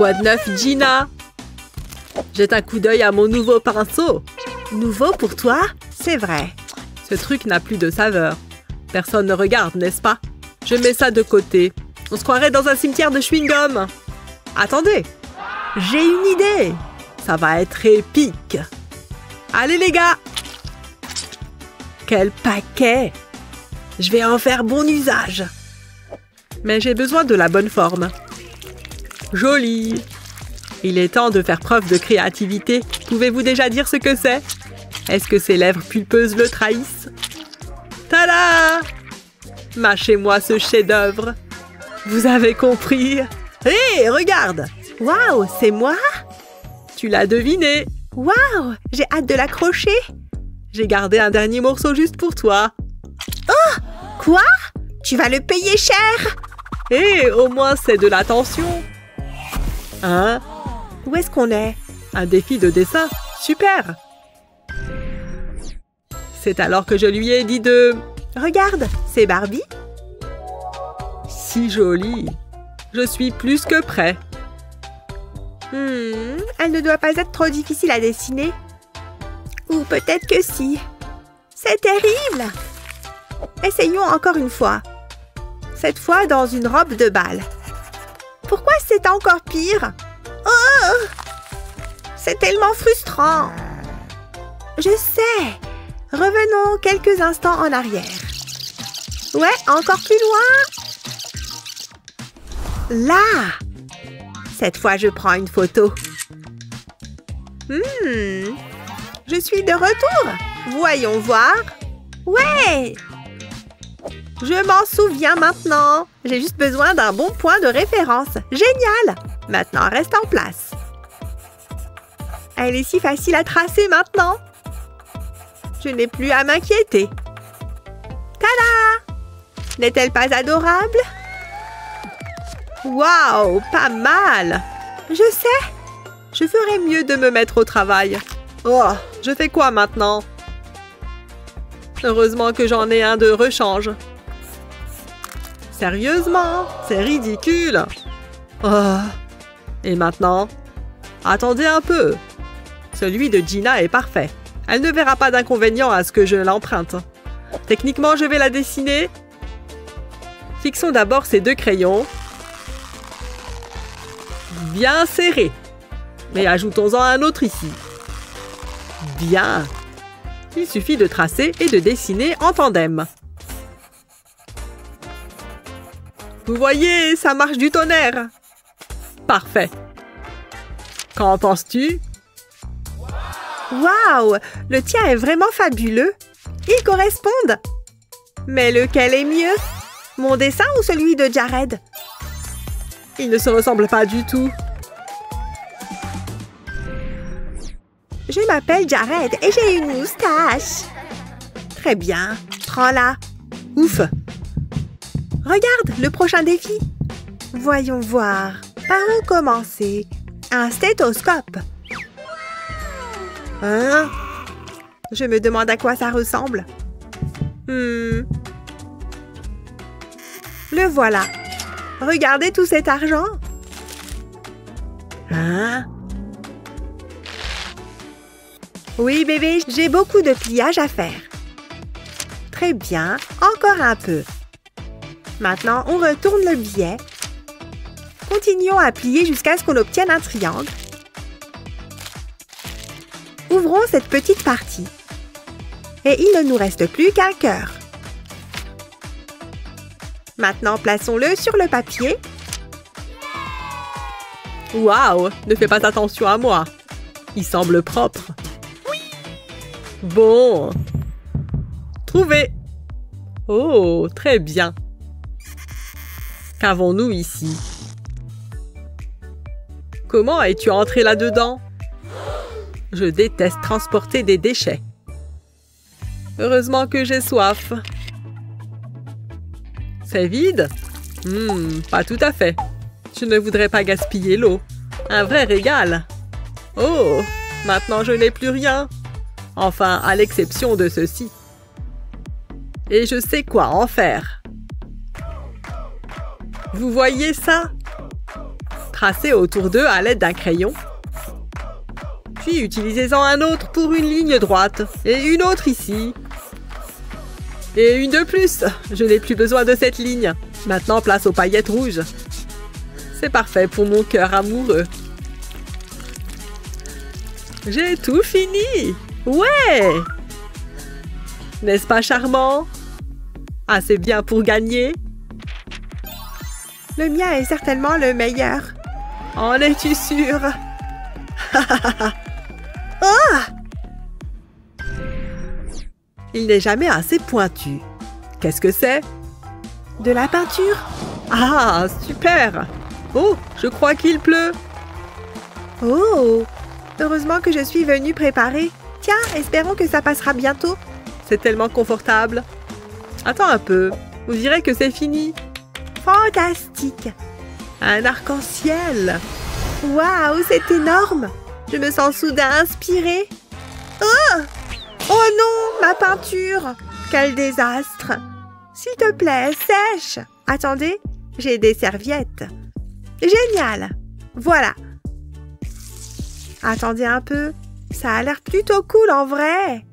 Quoi de neuf, Gina? Jette un coup d'œil à mon nouveau pinceau. Nouveau pour toi? C'est vrai. Ce truc n'a plus de saveur. Personne ne regarde, n'est-ce pas? Je mets ça de côté. On se croirait dans un cimetière de chewing-gum. Attendez, j'ai une idée. Ça va être épique. Allez les gars! Quel paquet! Je vais en faire bon usage. Mais j'ai besoin de la bonne forme. Joli! Il est temps de faire preuve de créativité. Pouvez-vous déjà dire ce que c'est? Est-ce que ces lèvres pulpeuses le trahissent? Tada! Mâchez-moi ce chef-d'œuvre. Vous avez compris? Hé, regarde! Waouh, c'est moi? Tu l'as deviné. Waouh, j'ai hâte de l'accrocher. J'ai gardé un dernier morceau juste pour toi. Oh! Quoi? Tu vas le payer cher? Hé, au moins c'est de l'attention. Hein? Où est-ce qu'on est? Un défi de dessin. Super! C'est alors que je lui ai dit de... Regarde, c'est Barbie. Si jolie. Je suis plus que prêt. Elle ne doit pas être trop difficile à dessiner. Ou peut-être que si. C'est terrible! Essayons encore une fois. Cette fois dans une robe de bal. Pourquoi c'est encore pire? Oh! C'est tellement frustrant. Je sais. Revenons quelques instants en arrière. Ouais, encore plus loin. Là! Cette fois, je prends une photo. Je suis de retour. Voyons voir. Ouais! Je m'en souviens maintenant. J'ai juste besoin d'un bon point de référence. Génial! Maintenant, reste en place. Elle est si facile à tracer maintenant. Je n'ai plus à m'inquiéter. Tada! N'est-elle pas adorable? Waouh, pas mal! Je sais. Je ferais mieux de me mettre au travail. Oh, je fais quoi maintenant? Heureusement que j'en ai un de rechange. Sérieusement? C'est ridicule! Oh. Et maintenant? Attendez un peu. Celui de Gina est parfait. Elle ne verra pas d'inconvénient à ce que je l'emprunte. Techniquement, je vais la dessiner. Fixons d'abord ces deux crayons. Bien serré. Mais ajoutons-en un autre ici. Bien. Il suffit de tracer et de dessiner en tandem. Vous voyez, ça marche du tonnerre. Parfait. Qu'en penses-tu? Waouh! Le tien est vraiment fabuleux. Ils correspondent. Mais lequel est mieux? Mon dessin ou celui de Jared? Ils ne se ressemblent pas du tout. Je m'appelle Jared et j'ai une moustache. Très bien. Prends-la. Ouf! Regarde, le prochain défi. Voyons voir. Par où commencer? Un stéthoscope. Hein? Je me demande à quoi ça ressemble. Le voilà. Regardez tout cet argent. Hein? Oui, bébé, j'ai beaucoup de pliage à faire. Très bien. Encore un peu. Maintenant, on retourne le biais. Continuons à plier jusqu'à ce qu'on obtienne un triangle. Ouvrons cette petite partie. Et il ne nous reste plus qu'un cœur. Maintenant, plaçons-le sur le papier. Waouh! Ne fais pas attention à moi. Il semble propre. Oui! Bon. Trouvé. Oh, très bien. Qu'avons-nous ici? Comment es-tu entré là-dedans? Je déteste transporter des déchets. Heureusement que j'ai soif. C'est vide? Pas tout à fait. Je ne voudrais pas gaspiller l'eau. Un vrai régal. Oh, maintenant je n'ai plus rien. Enfin, à l'exception de ceci. Et je sais quoi en faire. Vous voyez ça? Tracez autour d'eux à l'aide d'un crayon. Puis utilisez-en un autre pour une ligne droite. Et une autre ici. Et une de plus. Je n'ai plus besoin de cette ligne. Maintenant, place aux paillettes rouges. C'est parfait pour mon cœur amoureux. J'ai tout fini. Ouais! N'est-ce pas charmant? Assez bien pour gagner? Le mien est certainement le meilleur. En es-tu sûre? Oh! Il n'est jamais assez pointu. Qu'est-ce que c'est? De la peinture? Ah, super! Oh, je crois qu'il pleut. Oh! Heureusement que je suis venue préparer. Tiens, espérons que ça passera bientôt. C'est tellement confortable. Attends un peu. On dirait que c'est fini. Fantastique! Un arc-en-ciel. Waouh, c'est énorme! Je me sens soudain inspirée. Oh! Oh non, ma peinture! Quel désastre! S'il te plaît, sèche! Attendez, j'ai des serviettes. Génial! Voilà. Attendez un peu. Ça a l'air plutôt cool en vrai.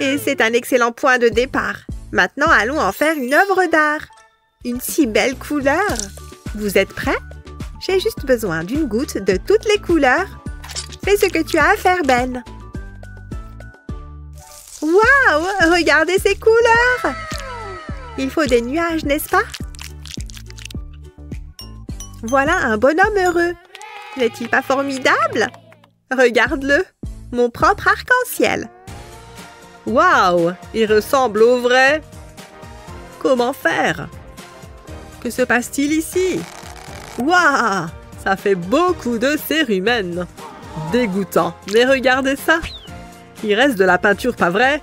Et c'est un excellent point de départ. Maintenant, allons en faire une œuvre d'art. Une si belle couleur. Vous êtes prêts? J'ai juste besoin d'une goutte de toutes les couleurs. Fais ce que tu as à faire, Ben. Waouh! Regardez ces couleurs! Il faut des nuages, n'est-ce pas? Voilà un bonhomme heureux. N'est-il pas formidable? Regarde-le, mon propre arc-en-ciel. Waouh! Il ressemble au vrai. Comment faire? Que se passe-t-il ici? Waouh! Ça fait beaucoup de cérumen. Dégoûtant. Mais regardez ça. Il reste de la peinture, pas vrai?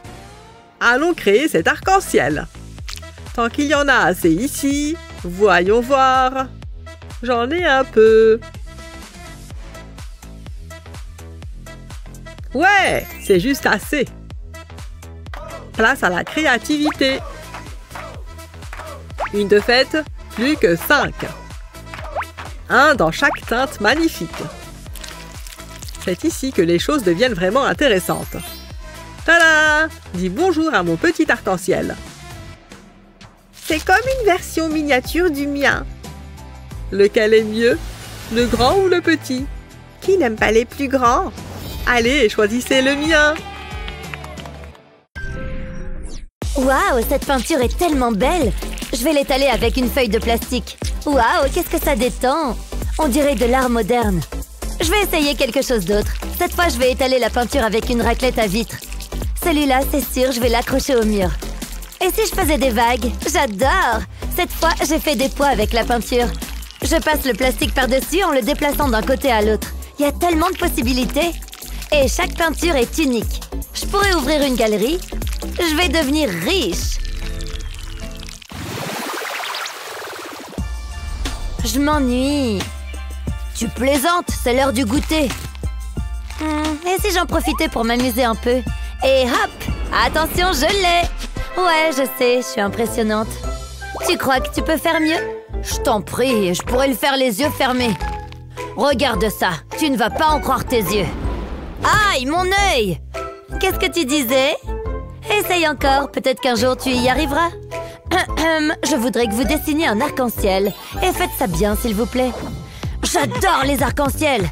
Allons créer cet arc-en-ciel. Tant qu'il y en a assez ici, voyons voir. J'en ai un peu. Ouais, c'est juste assez. Place à la créativité. Une de faite, plus que 5. Un dans chaque teinte magnifique. C'est ici que les choses deviennent vraiment intéressantes. Tada! Dis bonjour à mon petit arc-en-ciel. C'est comme une version miniature du mien. Lequel est mieux? Le grand ou le petit? Qui n'aime pas les plus grands? Allez, choisissez le mien. Waouh, cette peinture est tellement belle. Je vais l'étaler avec une feuille de plastique. Waouh, qu'est-ce que ça détend. On dirait de l'art moderne. Je vais essayer quelque chose d'autre. Cette fois, je vais étaler la peinture avec une raclette à vitre. Celui-là, c'est sûr, je vais l'accrocher au mur. Et si je faisais des vagues? J'adore! Cette fois, j'ai fait des poids avec la peinture. Je passe le plastique par-dessus en le déplaçant d'un côté à l'autre. Il y a tellement de possibilités. Et chaque peinture est unique. Je pourrais ouvrir une galerie. Je vais devenir riche. Je m'ennuie. Tu plaisantes, c'est l'heure du goûter. Et si j'en profitais pour m'amuser un peu? Et hop! Attention, je l'ai! Ouais, je sais, je suis impressionnante. Tu crois que tu peux faire mieux? Je t'en prie, je pourrais le faire les yeux fermés. Regarde ça, tu ne vas pas en croire tes yeux. Aïe, mon œil! Qu'est-ce que tu disais? Essaye encore, peut-être qu'un jour tu y arriveras. Je voudrais que vous dessiniez un arc-en-ciel. Et faites ça bien, s'il vous plaît. J'adore les arcs-en-ciel!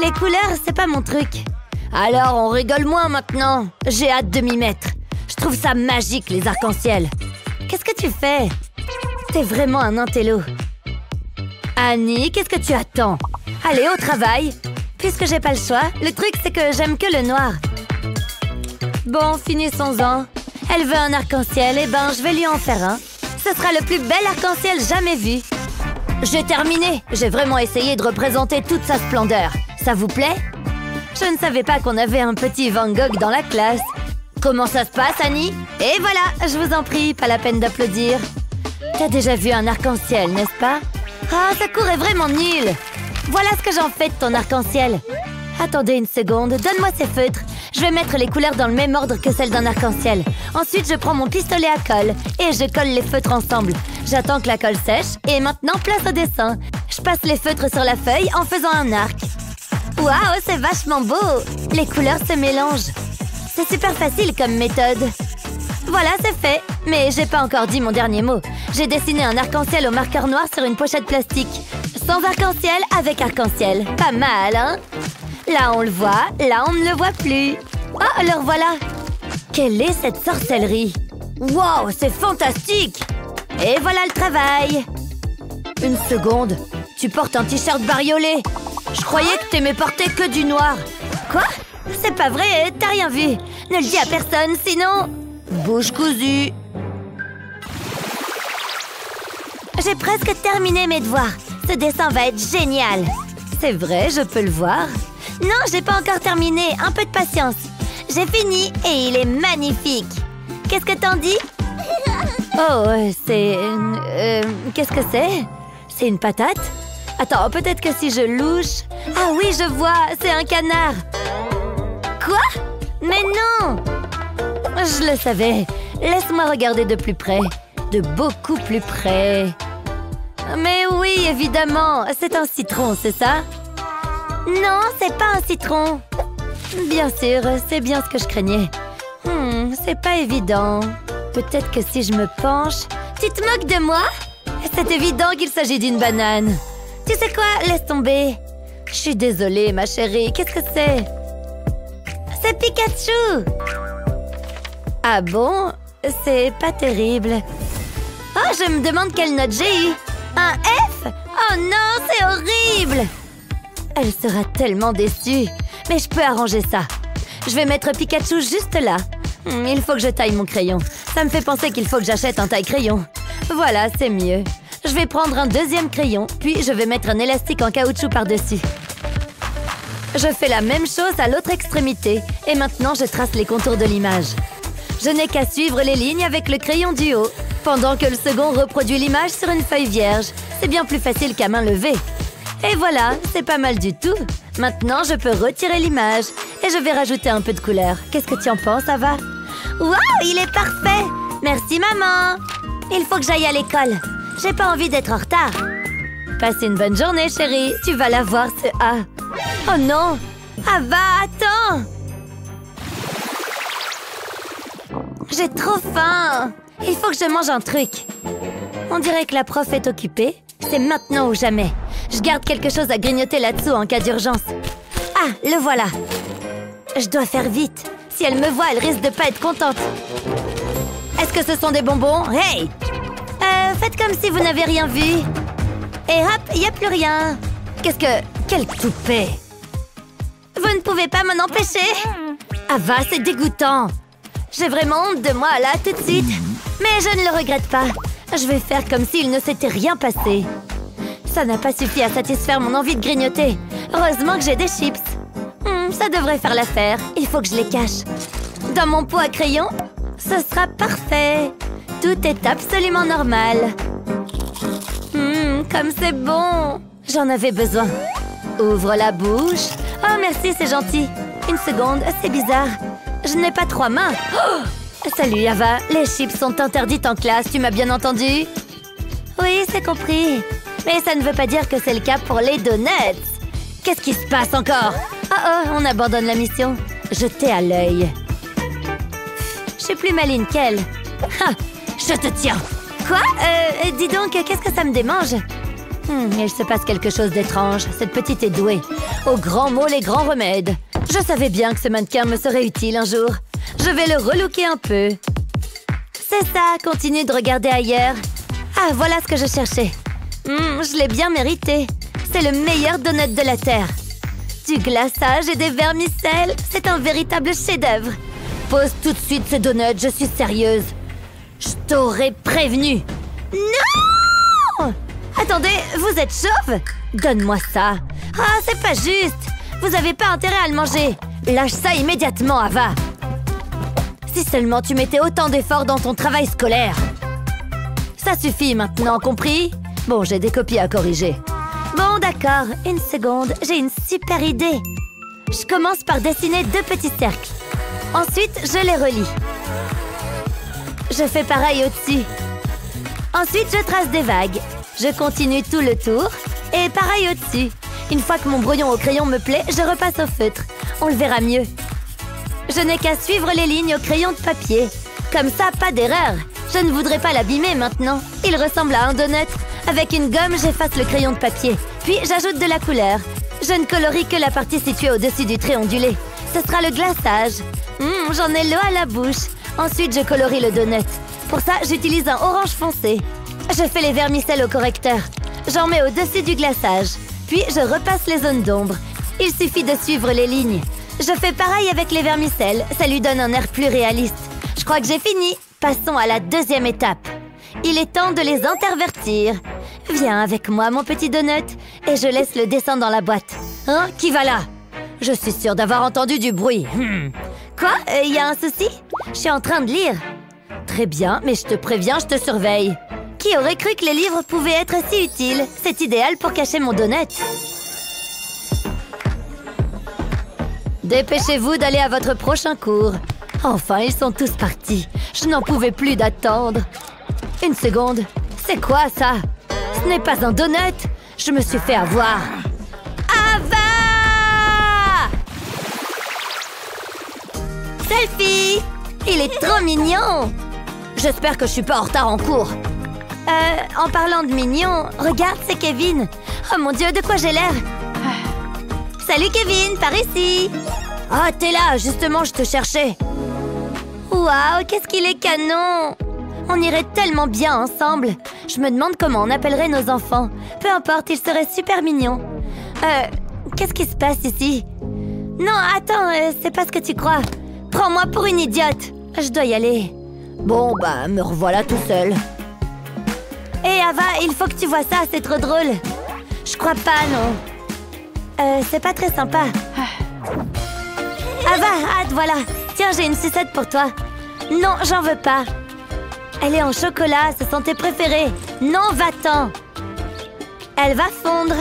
Les couleurs, c'est pas mon truc. Alors, on rigole moins maintenant. J'ai hâte de m'y mettre. Je trouve ça magique, les arcs-en-ciel. Qu'est-ce que tu fais? T'es vraiment un intello. Annie, qu'est-ce que tu attends? Allez, au travail. Puisque j'ai pas le choix, le truc, c'est que j'aime que le noir. Bon, finissons-en. Elle veut un arc-en-ciel, et ben, je vais lui en faire un. Ce sera le plus bel arc-en-ciel jamais vu. J'ai terminé. J'ai vraiment essayé de représenter toute sa splendeur. Ça vous plaît? Je ne savais pas qu'on avait un petit Van Gogh dans la classe. Comment ça se passe, Annie? Et voilà, je vous en prie, pas la peine d'applaudir. T'as déjà vu un arc-en-ciel, n'est-ce pas? Ah, ce cours est vraiment nul. Voilà ce que j'en fais de ton arc-en-ciel. Attendez une seconde, donne-moi ces feutres. Je vais mettre les couleurs dans le même ordre que celles d'un arc-en-ciel. Ensuite, je prends mon pistolet à colle et je colle les feutres ensemble. J'attends que la colle sèche et maintenant, place au dessin. Je Je passe les feutres sur la feuille en faisant un arc. Waouh, c'est vachement beau! Les couleurs se mélangent. C'est super facile comme méthode. Voilà, c'est fait. Mais j'ai pas encore dit mon dernier mot. J'ai dessiné un arc-en-ciel au marqueur noir sur une pochette plastique. Sans arc-en-ciel, avec arc-en-ciel. Pas mal, hein? Là, on le voit. Là, on ne le voit plus. Oh, le revoilà! Quelle est cette sorcellerie? Wow, c'est fantastique! Et voilà le travail! Une seconde. Tu portes un t-shirt bariolé. Je croyais que t'aimais porter que du noir. Quoi? C'est pas vrai, t'as rien vu. Ne le dis à personne, sinon... Bouche cousue. J'ai presque terminé mes devoirs. Ce dessin va être génial. C'est vrai, je peux le voir. Non, j'ai pas encore terminé. Un peu de patience. J'ai fini et il est magnifique. Qu'est-ce que t'en dis? Oh, c'est... qu'est-ce que c'est? C'est une patate? Attends, peut-être que si je louche... Ah oui, je vois, c'est un canard. Quoi? Mais non! Je le savais. Laisse-moi regarder de plus près. De beaucoup plus près. Mais oui, évidemment, c'est un citron, c'est ça? Non, c'est pas un citron. Bien sûr, c'est bien ce que je craignais. C'est pas évident. Peut-être que si je me penche... Tu te moques de moi? C'est évident qu'il s'agit d'une banane. Tu sais quoi? Laisse tomber. Je suis désolée, ma chérie. Qu'est-ce que c'est? C'est Pikachu! Ah bon? C'est pas terrible. Oh, je me demande quelle note j'ai eu. Un F? Oh non, c'est horrible! Elle sera tellement déçue. Mais je peux arranger ça. Je vais mettre Pikachu juste là. Il faut que je taille mon crayon. Ça me fait penser qu'il faut que j'achète un taille-crayon. Voilà, c'est mieux. Je vais prendre un deuxième crayon, puis je vais mettre un élastique en caoutchouc par-dessus. Je fais la même chose à l'autre extrémité. Et maintenant, je trace les contours de l'image. Je n'ai qu'à suivre les lignes avec le crayon du haut, pendant que le second reproduit l'image sur une feuille vierge. C'est bien plus facile qu'à main levée. Et voilà, c'est pas mal du tout. Maintenant, je peux retirer l'image et je vais rajouter un peu de couleur. Qu'est-ce que tu en penses, Ava? Waouh, il est parfait! Merci, maman! Il faut que j'aille à l'école. J'ai pas envie d'être en retard. Passe une bonne journée, chérie. Tu vas la voir, ce A. Oh non! Ava, attends! J'ai trop faim! Il faut que je mange un truc. On dirait que la prof est occupée. C'est maintenant ou jamais. Je garde quelque chose à grignoter là-dessous en cas d'urgence. Ah, le voilà. Je dois faire vite. Si elle me voit, elle risque de pas être contente. Est-ce que ce sont des bonbons? Hey! Faites comme si vous n'avez rien vu. Et hop, il n'y a plus rien. Qu'est-ce que... Quel toupet! Vous ne pouvez pas m'en empêcher? Ava, c'est dégoûtant. J'ai vraiment honte de moi, là, tout de suite. Mais je ne le regrette pas. Je vais faire comme s'il ne s'était rien passé. Ça n'a pas suffi à satisfaire mon envie de grignoter. Heureusement que j'ai des chips. Ça devrait faire l'affaire. Il faut que je les cache. Dans mon pot à crayon, ce sera parfait. Tout est absolument normal. Comme c'est bon. J'en avais besoin. Ouvre la bouche. Oh, merci, c'est gentil. Une seconde, c'est bizarre. Je n'ai pas 3 mains. Oh! Salut, Ava. Les chips sont interdites en classe, tu m'as bien entendu? Oui, c'est compris. Mais ça ne veut pas dire que c'est le cas pour les donuts. Qu'est-ce qui se passe encore? Oh, on abandonne la mission. Jetez à l'œil. Je suis plus maligne qu'elle. Ha! Je te tiens. Quoi? Dis donc, qu'est-ce que ça me démange? Il se passe quelque chose d'étrange. Cette petite est douée. Aux grands mots, les grands remèdes. Je savais bien que ce mannequin me serait utile un jour. Je vais le relooker un peu. C'est ça, continue de regarder ailleurs. Ah, voilà ce que je cherchais. Je l'ai bien mérité. C'est le meilleur donut de la Terre. Du glaçage et des vermicelles, c'est un véritable chef-d'œuvre. Pose tout de suite ce donut, je suis sérieuse. Je t'aurais prévenu. Non! Attendez, vous êtes chauve? Donne-moi ça. Ah, c'est pas juste. Vous avez pas intérêt à le manger. Lâche ça immédiatement, Ava. Si seulement tu mettais autant d'efforts dans ton travail scolaire. Ça suffit maintenant, compris? Bon, j'ai des copies à corriger. Bon, d'accord. Une seconde, j'ai une super idée. Je commence par dessiner 2 petits cercles. Ensuite, je les relie. Je fais pareil au-dessus. Ensuite, je trace des vagues. Je continue tout le tour. Et pareil au-dessus. Une fois que mon brouillon au crayon me plaît, je repasse au feutre. On le verra mieux. Je n'ai qu'à suivre les lignes au crayon de papier. Comme ça, pas d'erreur. Je ne voudrais pas l'abîmer maintenant. Il ressemble à un donut. Avec une gomme, j'efface le crayon de papier. Puis j'ajoute de la couleur. Je ne colorie que la partie située au-dessus du trait ondulé. Ce sera le glaçage. J'en ai l'eau à la bouche. Ensuite, je colorie le donut. Pour ça, j'utilise un orange foncé. Je fais les vermicelles au correcteur. J'en mets au-dessus du glaçage. Puis, je repasse les zones d'ombre. Il suffit de suivre les lignes. Je fais pareil avec les vermicelles. Ça lui donne un air plus réaliste. Je crois que j'ai fini. Passons à la deuxième étape. Il est temps de les intervertir. Viens avec moi, mon petit donut. Et je laisse le dessin dans la boîte. Hein? Qui va là? Je suis sûre d'avoir entendu du bruit. Quoi? Y a un souci? Je suis en train de lire. Très bien, mais je te préviens, je te surveille. Qui aurait cru que les livres pouvaient être si utiles? C'est idéal pour cacher mon donut. Dépêchez-vous d'aller à votre prochain cours. Enfin, ils sont tous partis. Je n'en pouvais plus d'attendre. Une seconde. C'est quoi ça? Ce n'est pas un donut. Je me suis fait avoir. Ava! Selfie! Il est trop mignon! J'espère que je suis pas en retard en cours. En parlant de mignon, regarde, c'est Kevin. Oh mon Dieu, de quoi j'ai l'air? Salut Kevin, par ici. Ah, t'es là, justement, je te cherchais. Waouh, qu'est-ce qu'il est canon! On irait tellement bien ensemble. Je me demande comment on appellerait nos enfants. Peu importe, ils seraient super mignons. Qu'est-ce qui se passe ici? Non, attends, c'est pas ce que tu crois. Prends-moi pour une idiote. Je dois y aller. Bon, bah, me revoilà tout seul. Hé, Ava, il faut que tu vois ça, c'est trop drôle. Je crois pas, non. C'est pas très sympa. Ava, hâte, voilà. Tiens, j'ai une sucette pour toi. Non, j'en veux pas. Elle est en chocolat, ce sont tes préférés. Non, va-t'en. Elle va fondre.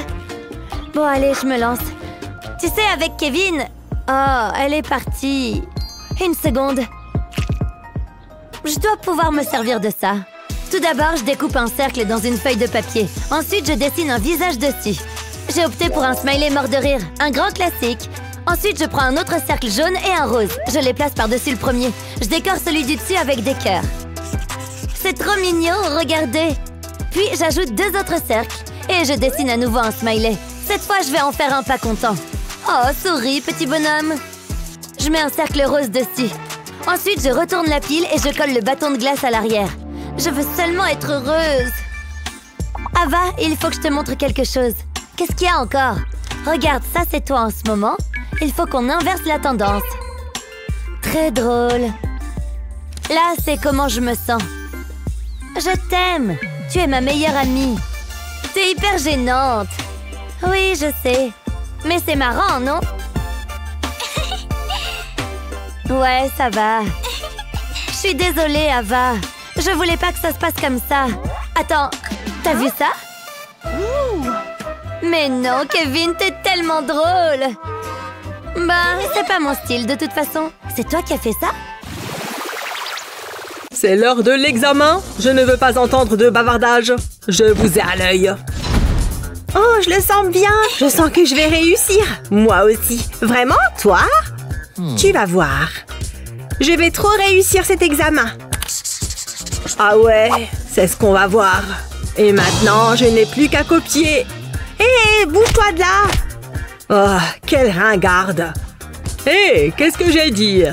Bon, allez, je me lance. Tu sais, avec Kevin... Oh, elle est partie. Une seconde. Je dois pouvoir me servir de ça. Tout d'abord, je découpe un cercle dans une feuille de papier. Ensuite, je dessine un visage dessus. J'ai opté pour un smiley mort de rire, un grand classique. Ensuite, je prends un autre cercle jaune et un rose. Je les place par-dessus le premier. Je décore celui du dessus avec des cœurs. C'est trop mignon, regardez. Puis, j'ajoute 2 autres cercles. Et je dessine à nouveau un smiley. Cette fois, je vais en faire un pas content. Oh, souris, petit bonhomme. Je mets un cercle rose dessus. Ensuite, je retourne la pile et je colle le bâton de glace à l'arrière. Je veux seulement être heureuse. Ava, il faut que je te montre quelque chose. Qu'est-ce qu'il y a encore? Regarde, ça c'est toi en ce moment. Il faut qu'on inverse la tendance. Très drôle. Là, c'est comment je me sens. Je t'aime. Tu es ma meilleure amie. T'es hyper gênante. Oui, je sais. Mais c'est marrant, non? Ouais, ça va. Je suis désolée, Ava. Je voulais pas que ça se passe comme ça. Attends, t'as vu ça? Mais non, Kevin, t'es tellement drôle. Bah, c'est pas mon style de toute façon. C'est toi qui as fait ça? C'est l'heure de l'examen. Je ne veux pas entendre de bavardage. Je vous ai à l'œil. Oh, je le sens bien. Je sens que je vais réussir. Moi aussi. Vraiment, toi? Tu vas voir. Je vais trop réussir cet examen. Ah ouais, c'est ce qu'on va voir. Et maintenant, je n'ai plus qu'à copier. Hé, bouge-toi de là. Oh, quelle ringarde. Hé, qu'est-ce que j'ai dit?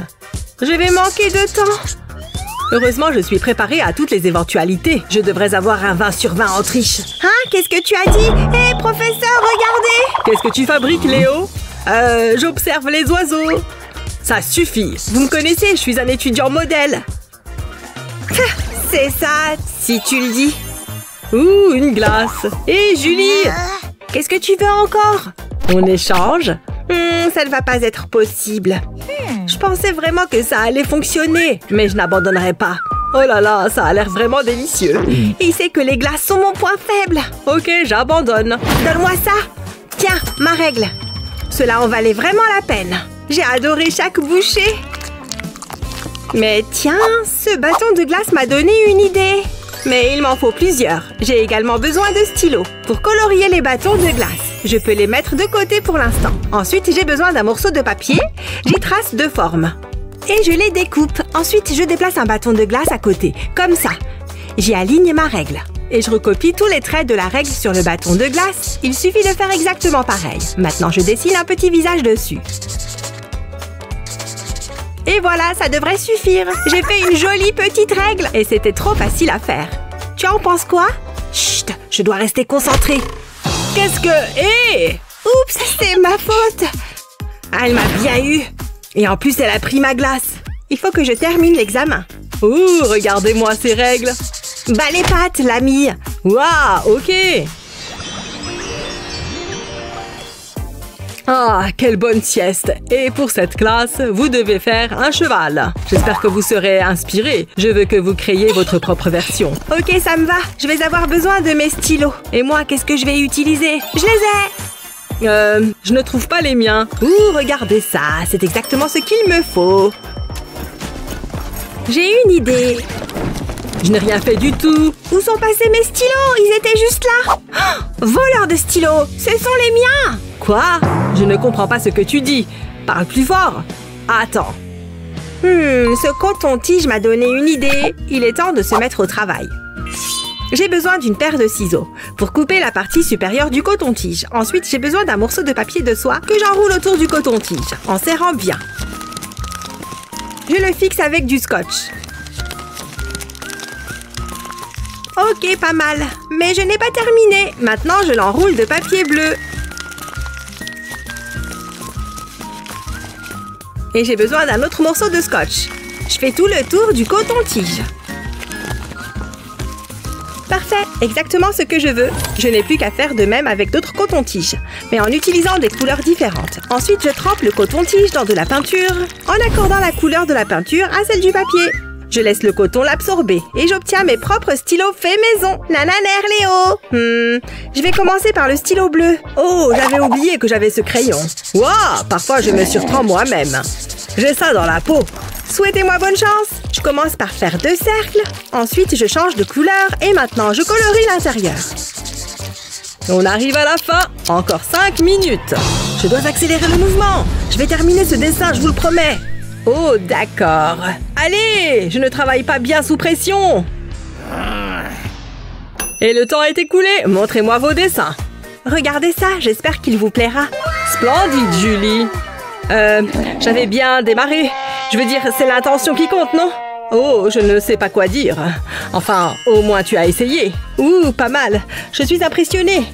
Je vais manquer de temps. Heureusement, je suis préparée à toutes les éventualités. Je devrais avoir un 20 sur 20 en triche. Hein? Qu'est-ce que tu as dit? Hé, professeur, regardez! Qu'est-ce que tu fabriques, Léo? J'observe les oiseaux. Ça suffit. Vous me connaissez, je suis un étudiant modèle. C'est ça, si tu le dis. Ouh, une glace. Hé, Julie! Qu'est-ce que tu veux encore? On échange? Ça ne va pas être possible. Je pensais vraiment que ça allait fonctionner, mais je n'abandonnerai pas. Oh là là, ça a l'air vraiment délicieux. Il sait que les glaces sont mon point faible. Ok, j'abandonne. Donne-moi ça. Tiens, ma règle. Cela en valait vraiment la peine. J'ai adoré chaque bouchée. Mais tiens, ce bâton de glace m'a donné une idée. Mais il m'en faut plusieurs. J'ai également besoin de stylos pour colorier les bâtons de glace. Je peux les mettre de côté pour l'instant. Ensuite, j'ai besoin d'un morceau de papier. J'y trace deux formes. Et je les découpe. Ensuite, je déplace un bâton de glace à côté, comme ça. J'y aligne ma règle. Et je recopie tous les traits de la règle sur le bâton de glace. Il suffit de faire exactement pareil. Maintenant, je dessine un petit visage dessus. Et voilà, ça devrait suffire. J'ai fait une jolie petite règle. Et c'était trop facile à faire. Tu en penses quoi? Chut, je dois rester concentrée. Qu'est-ce que... Hé! Oups, c'est ma faute. Elle m'a bien eu. Et en plus, elle a pris ma glace. Il faut que je termine l'examen. Ouh, regardez-moi ces règles. Bah les pattes, l'ami. Waouh, ok. Ah, quelle bonne sieste! Et pour cette classe, vous devez faire un cheval. J'espère que vous serez inspirés. Je veux que vous créiez votre propre version. Ok, ça me va. Je vais avoir besoin de mes stylos. Et moi, qu'est-ce que je vais utiliser? Je les ai! Je ne trouve pas les miens. Ouh, regardez ça. C'est exactement ce qu'il me faut. J'ai une idée. Je n'ai rien fait du tout. Où sont passés mes stylos? Ils étaient juste là. Oh, voleur de stylos! Ce sont les miens! Quoi? Je ne comprends pas ce que tu dis. Parle plus fort. Attends. Ce coton-tige m'a donné une idée. Il est temps de se mettre au travail. J'ai besoin d'une paire de ciseaux pour couper la partie supérieure du coton-tige. Ensuite, j'ai besoin d'un morceau de papier de soie que j'enroule autour du coton-tige en serrant bien. Je le fixe avec du scotch. Ok, pas mal. Mais je n'ai pas terminé. Maintenant, je l'enroule de papier bleu. Et j'ai besoin d'un autre morceau de scotch. Je fais tout le tour du coton-tige. Parfait, exactement ce que je veux. Je n'ai plus qu'à faire de même avec d'autres cotons-tiges, mais en utilisant des couleurs différentes. Ensuite, je trempe le coton-tige dans de la peinture, en accordant la couleur de la peinture à celle du papier. Je laisse le coton l'absorber et j'obtiens mes propres stylos faits maison. Nananer Léo. Je vais commencer par le stylo bleu. Oh, j'avais oublié que j'avais ce crayon. Waouh, parfois je me surprends moi-même. J'ai ça dans la peau. Souhaitez-moi bonne chance. Je commence par faire 2 cercles. Ensuite, je change de couleur et maintenant, je colorie l'intérieur. On arrive à la fin. Encore 5 minutes. Je dois accélérer le mouvement. Je vais terminer ce dessin, je vous le promets. Oh, d'accord. Allez, je ne travaille pas bien sous pression. Et le temps est écoulé. Montrez-moi vos dessins. Regardez ça, j'espère qu'il vous plaira. Splendide, Julie. J'avais bien démarré. Je veux dire, c'est l'intention qui compte, non? Oh, je ne sais pas quoi dire. Enfin, au moins tu as essayé. Ouh, pas mal. Je suis impressionnée.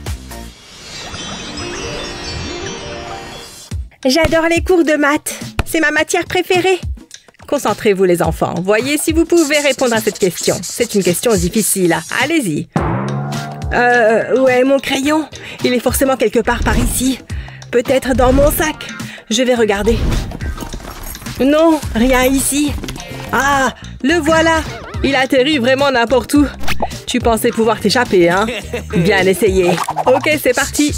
J'adore les cours de maths. C'est ma matière préférée. Concentrez-vous, les enfants. Voyez si vous pouvez répondre à cette question. C'est une question difficile. Allez-y. Où est mon crayon? Il est forcément quelque part par ici. Peut-être dans mon sac. Je vais regarder. Non, rien ici. Ah, le voilà. Il atterrit vraiment n'importe où. Tu pensais pouvoir t'échapper, hein? Bien essayé. Ok, c'est parti.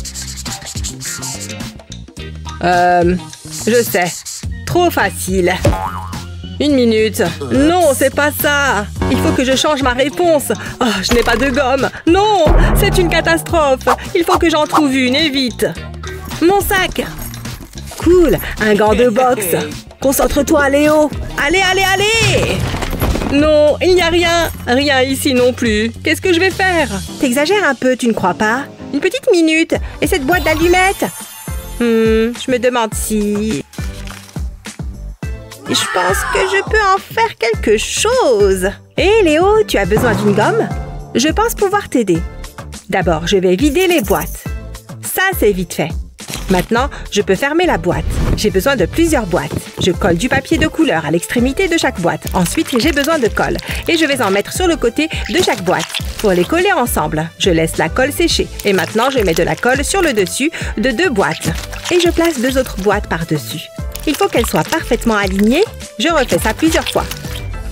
Je sais. Trop facile. 1 minute. Non, c'est pas ça. Il faut que je change ma réponse. Oh, je n'ai pas de gomme. Non, c'est une catastrophe. Il faut que j'en trouve une et vite. Mon sac. Cool, un gant de boxe. Concentre-toi, Léo. Allez, allez, allez. Non, il n'y a rien. Rien ici non plus. Qu'est-ce que je vais faire? T'exagères un peu, tu ne crois pas? Une petite minute. Et cette boîte d'allumettes? Je me demande si... Je pense que je peux en faire quelque chose. Hé, Léo, tu as besoin d'une gomme? Je pense pouvoir t'aider. D'abord, je vais vider les boîtes. Ça, c'est vite fait. Maintenant, je peux fermer la boîte. J'ai besoin de plusieurs boîtes. Je colle du papier de couleur à l'extrémité de chaque boîte. Ensuite, j'ai besoin de colle. Et je vais en mettre sur le côté de chaque boîte. Pour les coller ensemble, je laisse la colle sécher. Et maintenant, je mets de la colle sur le dessus de 2 boîtes. Et je place 2 autres boîtes par-dessus. Il faut qu'elles soient parfaitement alignées. Je refais ça plusieurs fois.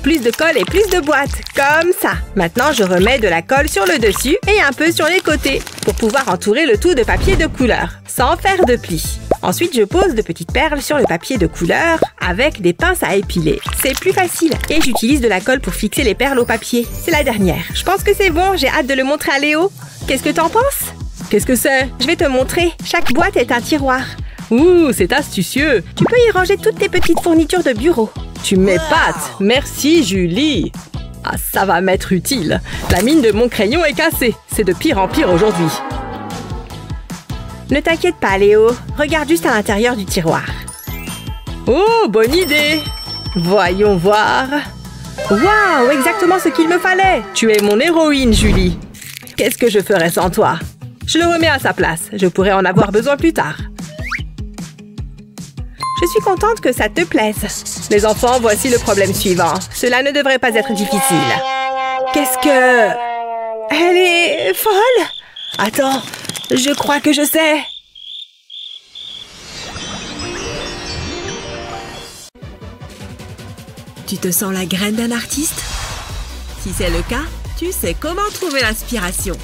Plus de colle et plus de boîtes, comme ça. Maintenant, je remets de la colle sur le dessus et un peu sur les côtés pour pouvoir entourer le tout de papier de couleur, sans faire de plis. Ensuite, je pose de petites perles sur le papier de couleur avec des pinces à épiler. C'est plus facile. Et j'utilise de la colle pour fixer les perles au papier. C'est la dernière. Je pense que c'est bon. J'ai hâte de le montrer à Léo. Qu'est-ce que t'en penses? Qu'est-ce que c'est? Je vais te montrer. Chaque boîte est un tiroir. Ouh, c'est astucieux. Tu peux y ranger toutes tes petites fournitures de bureau. Tu m'épates. Merci, Julie. Ah, ça va m'être utile. La mine de mon crayon est cassée. C'est de pire en pire aujourd'hui. Ne t'inquiète pas, Léo. Regarde juste à l'intérieur du tiroir. Oh, bonne idée. Voyons voir. Waouh, exactement ce qu'il me fallait. Tu es mon héroïne, Julie. Qu'est-ce que je ferais sans toi? Je le remets à sa place. Je pourrais en avoir besoin plus tard. Je suis contente que ça te plaise. Les enfants, voici le problème suivant. Cela ne devrait pas être difficile. Qu'est-ce que... Elle est folle? Attends, je crois que je sais. Tu te sens la graine d'un artiste? Si c'est le cas, tu sais comment trouver l'inspiration.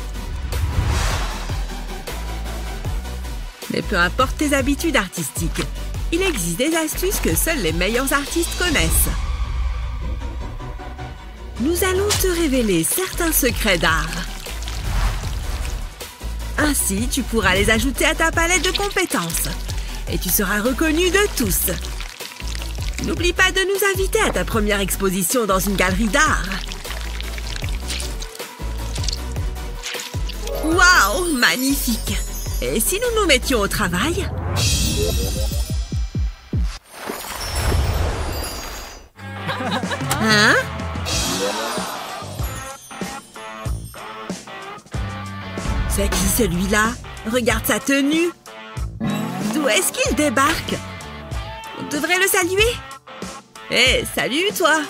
Mais peu importe tes habitudes artistiques, il existe des astuces que seuls les meilleurs artistes connaissent. Nous allons te révéler certains secrets d'art. Ainsi, tu pourras les ajouter à ta palette de compétences. Et tu seras reconnu de tous. N'oublie pas de nous inviter à ta première exposition dans une galerie d'art. Waouh, magnifique! Et si nous nous mettions au travail? Hein? C'est qui celui-là? Regarde sa tenue! D'où est-ce qu'il débarque? On devrait le saluer? Hé, salut toi!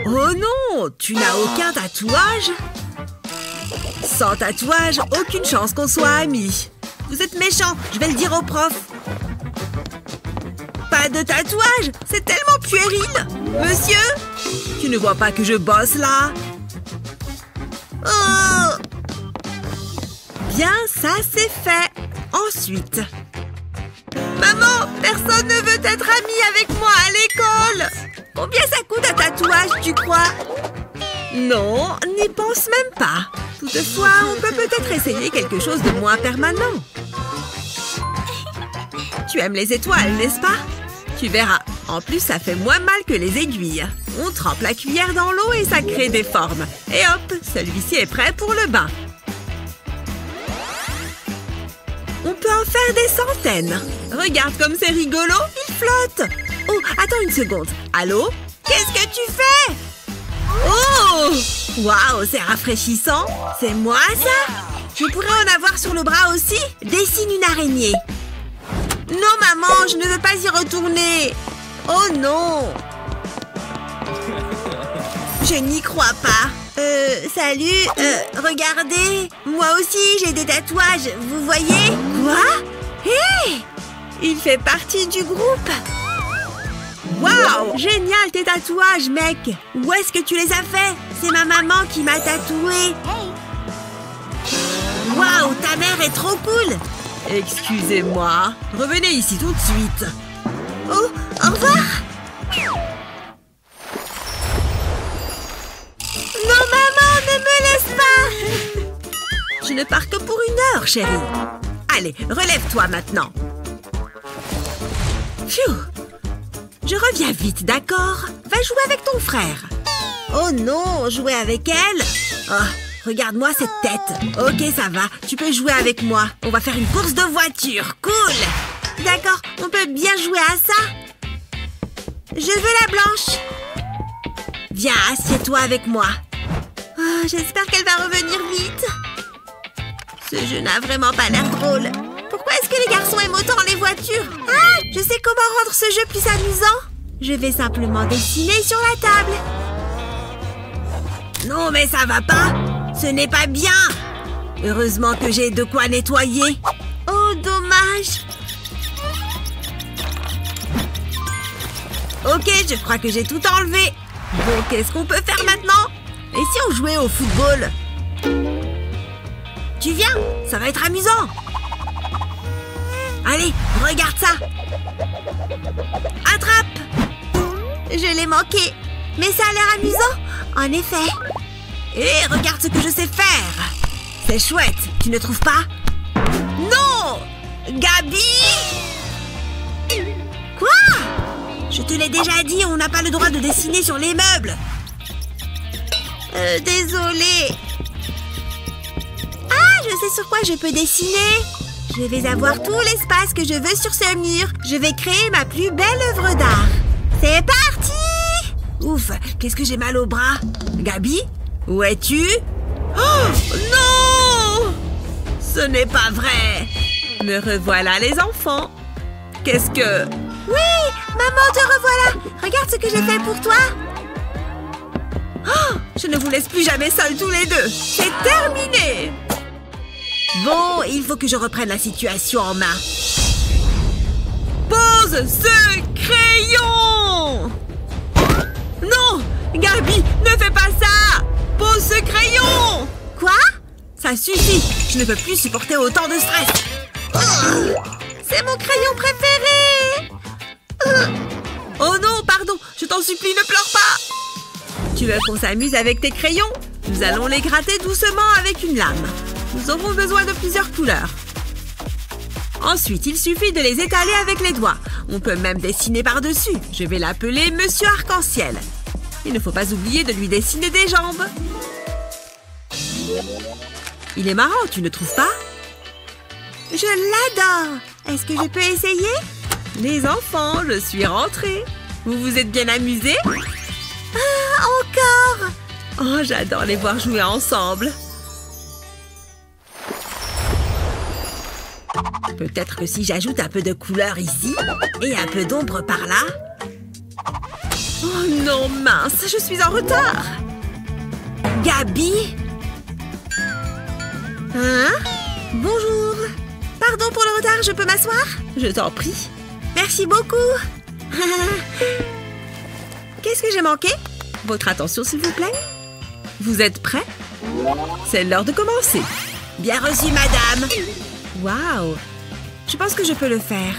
Oh non! Tu n'as aucun tatouage? Sans tatouage, aucune chance qu'on soit amis. Vous êtes méchants, je vais le dire au prof. Pas de tatouage? C'est tellement puéril! Monsieur? Tu ne vois pas que je bosse là? Oh! Bien, ça c'est fait. Ensuite... Maman, personne ne veut être ami avec moi à l'école. Combien ça coûte un tatouage, tu crois? Non, n'y pense même pas. Toutefois, on peut peut-être essayer quelque chose de moins permanent. Tu aimes les étoiles, n'est-ce pas? Tu verras. En plus, ça fait moins mal que les aiguilles. On trempe la cuillère dans l'eau et ça crée des formes. Et hop, celui-ci est prêt pour le bain. On peut en faire des centaines. Regarde comme c'est rigolo, il flotte. Oh, attends une seconde. Allô? Qu'est-ce que tu fais? Oh! Waouh, c'est rafraîchissant. C'est moi, ça? Je pourrais en avoir sur le bras aussi? Dessine une araignée. Non, maman, je ne veux pas y retourner. Oh non! Je n'y crois pas. Salut, regardez. Moi aussi, j'ai des tatouages, vous voyez? Quoi? Hé! Il fait partie du groupe. Waouh! Génial tes tatouages, mec! Où est-ce que tu les as faits? C'est ma maman qui m'a tatoué. Waouh, ta mère est trop cool! Excusez-moi. Revenez ici tout de suite. Oh, au revoir! Non, maman, ne me laisse pas! Je ne pars que pour 1 heure, chérie. Allez, relève-toi maintenant. Pfiou! Je reviens vite, d'accord? Va jouer avec ton frère. Oh non, jouer avec elle? Oh, regarde-moi cette tête. Ok, ça va, tu peux jouer avec moi. On va faire une course de voiture, cool! D'accord, on peut bien jouer à ça? Je veux la blanche. Viens, assieds-toi avec moi. Oh, j'espère qu'elle va revenir vite. Ce jeu n'a vraiment pas l'air drôle. Pourquoi est-ce que les garçons aiment autant les voitures? Ah, je sais comment rendre ce jeu plus amusant. Je vais simplement dessiner sur la table. Non, mais ça va pas. Ce n'est pas bien. Heureusement que j'ai de quoi nettoyer. Oh, dommage. Ok, je crois que j'ai tout enlevé. Bon, qu'est-ce qu'on peut faire maintenant? Et si on jouait au football? Tu viens? Ça va être amusant. Allez, regarde ça. Attrape. Je l'ai manqué. Mais ça a l'air amusant. En effet. Et regarde ce que je sais faire. C'est chouette, tu ne trouves pas? Non! Gabi! Quoi? Je te l'ai déjà dit, on n'a pas le droit de dessiner sur les meubles. Désolée. Ah, je sais sur quoi je peux dessiner. Je vais avoir tout l'espace que je veux sur ce mur. Je vais créer ma plus belle œuvre d'art. C'est parti! Ouf, qu'est-ce que j'ai mal au bras? Gabi? Où es-tu? Oh, non! Ce n'est pas vrai! Me revoilà, les enfants. Qu'est-ce que... Oui, maman, te revoilà. Regarde ce que j'ai fait pour toi. Oh, je ne vous laisse plus jamais seuls tous les deux. C'est terminé! Bon, il faut que je reprenne la situation en main. Pose ce crayon! Non! Gabi, ne fais pas ça! Pose ce crayon! Quoi? Ça suffit! Je ne peux plus supporter autant de stress! C'est mon crayon préféré! Oh non, pardon! Je t'en supplie, ne pleure pas! Tu veux qu'on s'amuse avec tes crayons? Nous allons les gratter doucement avec une lame. Nous aurons besoin de plusieurs couleurs. Ensuite, il suffit de les étaler avec les doigts. On peut même dessiner par-dessus. Je vais l'appeler Monsieur Arc-en-Ciel. Il ne faut pas oublier de lui dessiner des jambes. Il est marrant, tu ne trouves pas? Je l'adore. Est-ce que je peux essayer? Les enfants, je suis rentrée. Vous vous êtes bien amusés? Ah, encore! Oh, j'adore les voir jouer ensemble. Peut-être que si j'ajoute un peu de couleur ici et un peu d'ombre par là... Oh non, mince, je suis en retard. Gabi? Hein? Bonjour. Pardon pour le retard, je peux m'asseoir? Je t'en prie. Merci beaucoup. Qu'est-ce que j'ai manqué? Votre attention, s'il vous plaît. Vous êtes prêts? C'est l'heure de commencer. Bien reçu, madame. Waouh! Je pense que je peux le faire.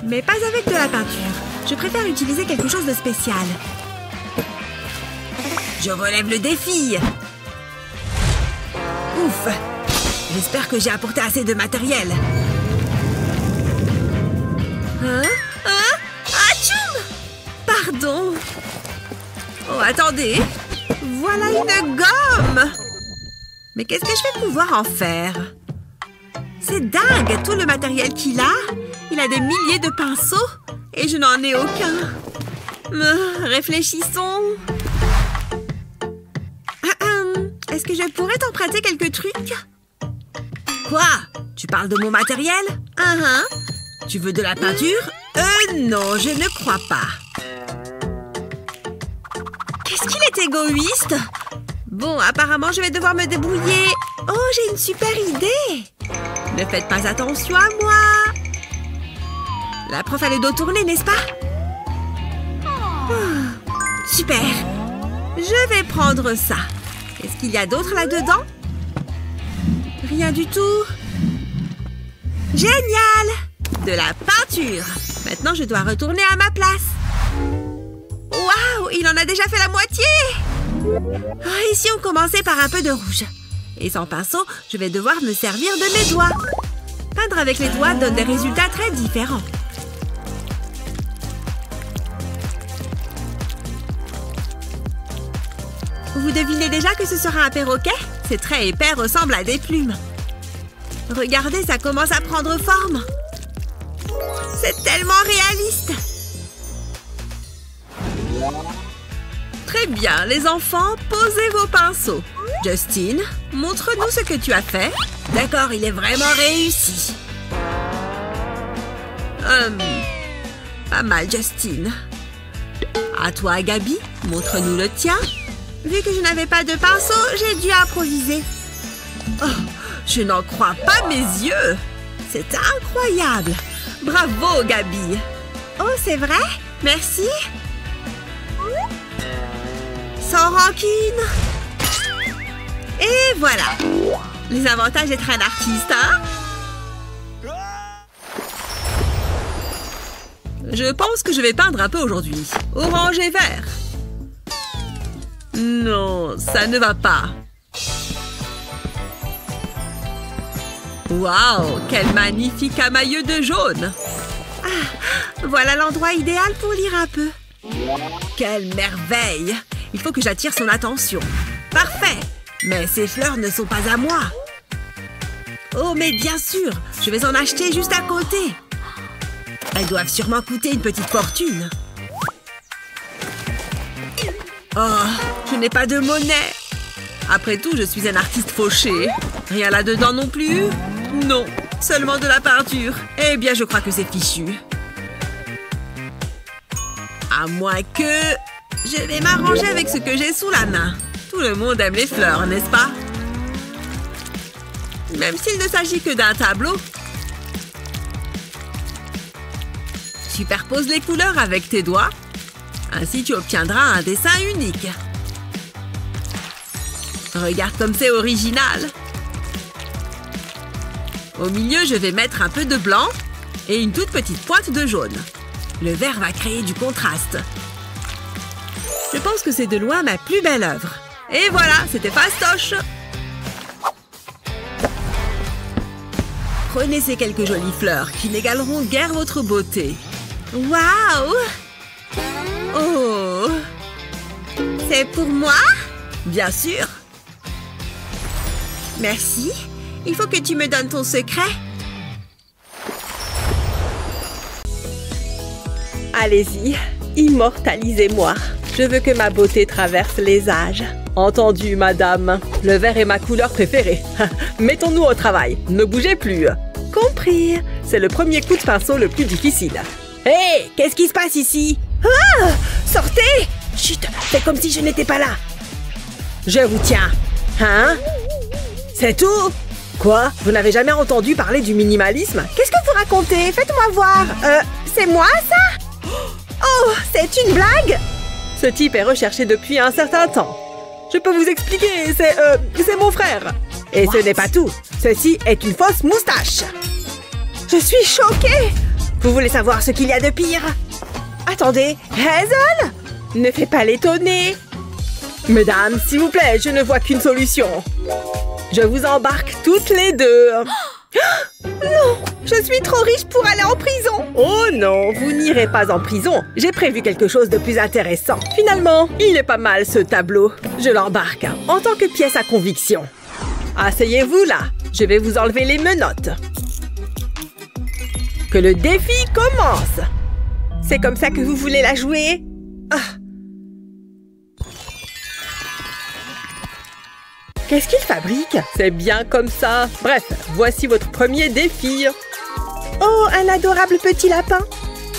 Mais pas avec de la peinture. Je préfère utiliser quelque chose de spécial. Je relève le défi. Ouf! J'espère que j'ai apporté assez de matériel. Hein? Atchoum! Pardon. Oh, attendez. Voilà une gomme! Mais qu'est-ce que je vais pouvoir en faire? C'est dingue, tout le matériel qu'il a. Il a des milliers de pinceaux et je n'en ai aucun. Réfléchissons. Est-ce que je pourrais t'emprunter quelques trucs? Quoi? Tu parles de mon matériel? Tu veux de la peinture? Non, je ne crois pas. Qu'est-ce qu'il est égoïste? Bon, apparemment, je vais devoir me débrouiller. Oh, j'ai une super idée. Ne faites pas attention à moi. La prof a le dos tourné, n'est-ce pas? Super. Je vais prendre ça. Qu'est-ce qu'il y a d'autre là-dedans? Rien du tout. Génial! De la peinture. Maintenant, je dois retourner à ma place. Waouh! Il en a déjà fait la moitié! Ici, on commençait par un peu de rouge. Et sans pinceau, je vais devoir me servir de mes doigts. Peindre avec les doigts donne des résultats très différents. Vous devinez déjà que ce sera un perroquet? Ces traits épais ressemblent à des plumes. Regardez, ça commence à prendre forme. C'est tellement réaliste. Très bien, les enfants, posez vos pinceaux. Justine, montre-nous ce que tu as fait. D'accord, il est vraiment réussi. Pas mal, Justine. À toi, Gabi, montre-nous le tien. Vu que je n'avais pas de pinceau, j'ai dû improviser. Oh, je n'en crois pas mes yeux. C'est incroyable. Bravo, Gabi. Oh, c'est vrai? Merci. Sans rancune. Et voilà. Les avantages d'être un artiste, hein? Je pense que je vais peindre un peu aujourd'hui. Orange et vert. Non, ça ne va pas. Waouh, quel magnifique camailleux de jaune. Voilà l'endroit idéal pour lire un peu. Quelle merveille! Il faut que j'attire son attention. Parfait! Mais ces fleurs ne sont pas à moi. Oh, mais bien sûr! Je vais en acheter juste à côté. Elles doivent sûrement coûter une petite fortune. Oh, je n'ai pas de monnaie. Après tout, je suis un artiste fauché. Rien là-dedans non plus? Non, seulement de la peinture. Eh bien, je crois que c'est fichu. À moins que... Je vais m'arranger avec ce que j'ai sous la main. Tout le monde aime les fleurs, n'est-ce pas? Même s'il ne s'agit que d'un tableau. Superpose les couleurs avec tes doigts. Ainsi, tu obtiendras un dessin unique. Regarde comme c'est original. Au milieu, je vais mettre un peu de blanc et une toute petite pointe de jaune. Le vert va créer du contraste. Je pense que c'est de loin ma plus belle œuvre. Et voilà, c'était fastoche. Prenez ces quelques jolies fleurs qui n'égaleront guère votre beauté. Waouh! Oh! C'est pour moi? Bien sûr. Merci. Il faut que tu me donnes ton secret. Allez-y, immortalisez-moi. Je veux que ma beauté traverse les âges. Entendu, madame. Le vert est ma couleur préférée. Mettons-nous au travail. Ne bougez plus. Compris. C'est le premier coup de pinceau le plus difficile. Hé, hey, qu'est-ce qui se passe ici? Ah! Sortez! Chut, c'est comme si je n'étais pas là. Je vous tiens. Hein? C'est tout? Quoi? Vous n'avez jamais entendu parler du minimalisme? Qu'est-ce que vous racontez? Faites-moi voir. C'est moi, ça? Oh, c'est une blague? Ce type est recherché depuis un certain temps. Je peux vous expliquer, c'est mon frère. Et ce n'est pas tout. Ceci est une fausse moustache. Je suis choquée. Vous voulez savoir ce qu'il y a de pire? Attendez, Hazel? Ne fais pas l'étonner. Mesdames, s'il vous plaît, je ne vois qu'une solution. Je vous embarque toutes les deux. Non, je suis trop riche pour aller en prison. Oh non, vous n'irez pas en prison. J'ai prévu quelque chose de plus intéressant. Finalement, il est pas mal ce tableau. Je l'embarque en tant que pièce à conviction. Asseyez-vous là. Je vais vous enlever les menottes. Que le défi commence. C'est comme ça que vous voulez la jouer? Qu'est-ce qu'il fabrique? C'est bien comme ça. Bref, voici votre premier défi. Oh, un adorable petit lapin.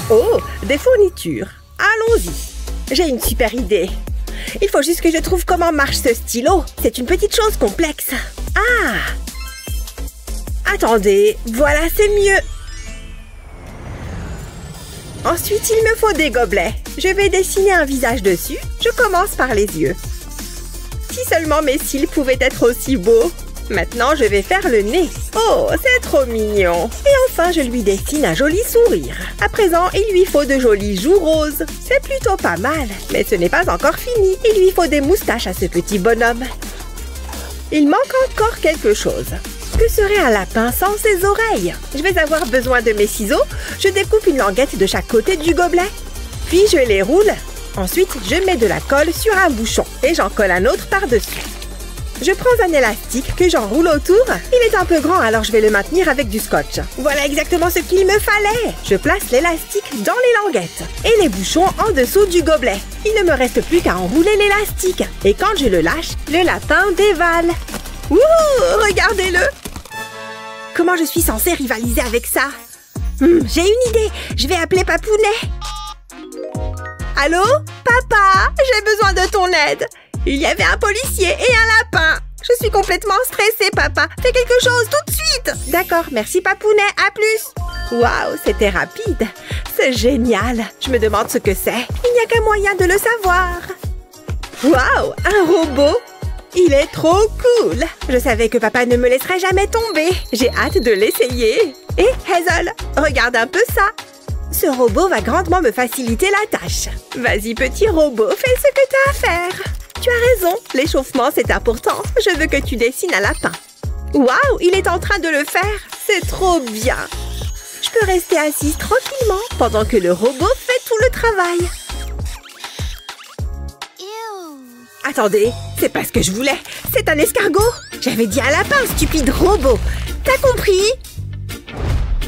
Oh, des fournitures. Allons-y. J'ai une super idée. Il faut juste que je trouve comment marche ce stylo. C'est une petite chose complexe. Ah! Attendez, voilà, c'est mieux. Ensuite, il me faut des gobelets. Je vais dessiner un visage dessus. Je commence par les yeux. Si seulement mes cils pouvaient être aussi beaux. Maintenant, je vais faire le nez. Oh, c'est trop mignon. Et enfin, je lui dessine un joli sourire. À présent, il lui faut de jolies joues roses. C'est plutôt pas mal, mais ce n'est pas encore fini. Il lui faut des moustaches à ce petit bonhomme. Il manque encore quelque chose. Que serait un lapin sans ses oreilles? Je vais avoir besoin de mes ciseaux. Je découpe une languette de chaque côté du gobelet. Puis je les roule. Ensuite, je mets de la colle sur un bouchon et j'en colle un autre par-dessus. Je prends un élastique que j'enroule autour. Il est un peu grand, alors je vais le maintenir avec du scotch. Voilà exactement ce qu'il me fallait. Je place l'élastique dans les languettes et les bouchons en dessous du gobelet. Il ne me reste plus qu'à enrouler l'élastique. Et quand je le lâche, le lapin dévale. Wouhou! Regardez-le! Comment je suis censée rivaliser avec ça? J'ai une idée. Je vais appeler Papounet. Allô? Papa, j'ai besoin de ton aide. Il y avait un policier et un lapin. Je suis complètement stressée, papa. Fais quelque chose tout de suite. D'accord, merci Papounet. À plus. Waouh, c'était rapide. C'est génial. Je me demande ce que c'est. Il n'y a qu'un moyen de le savoir. Waouh, un robot. Il est trop cool. Je savais que papa ne me laisserait jamais tomber. J'ai hâte de l'essayer. Et Hazel, regarde un peu ça. Ce robot va grandement me faciliter la tâche. Vas-y, petit robot, fais ce que t'as à faire. Tu as raison, l'échauffement, c'est important. Je veux que tu dessines un lapin. Waouh, il est en train de le faire. C'est trop bien. Je peux rester assise tranquillement pendant que le robot fait tout le travail. Attendez, c'est pas ce que je voulais. C'est un escargot. J'avais dit un lapin, stupide robot. T'as compris?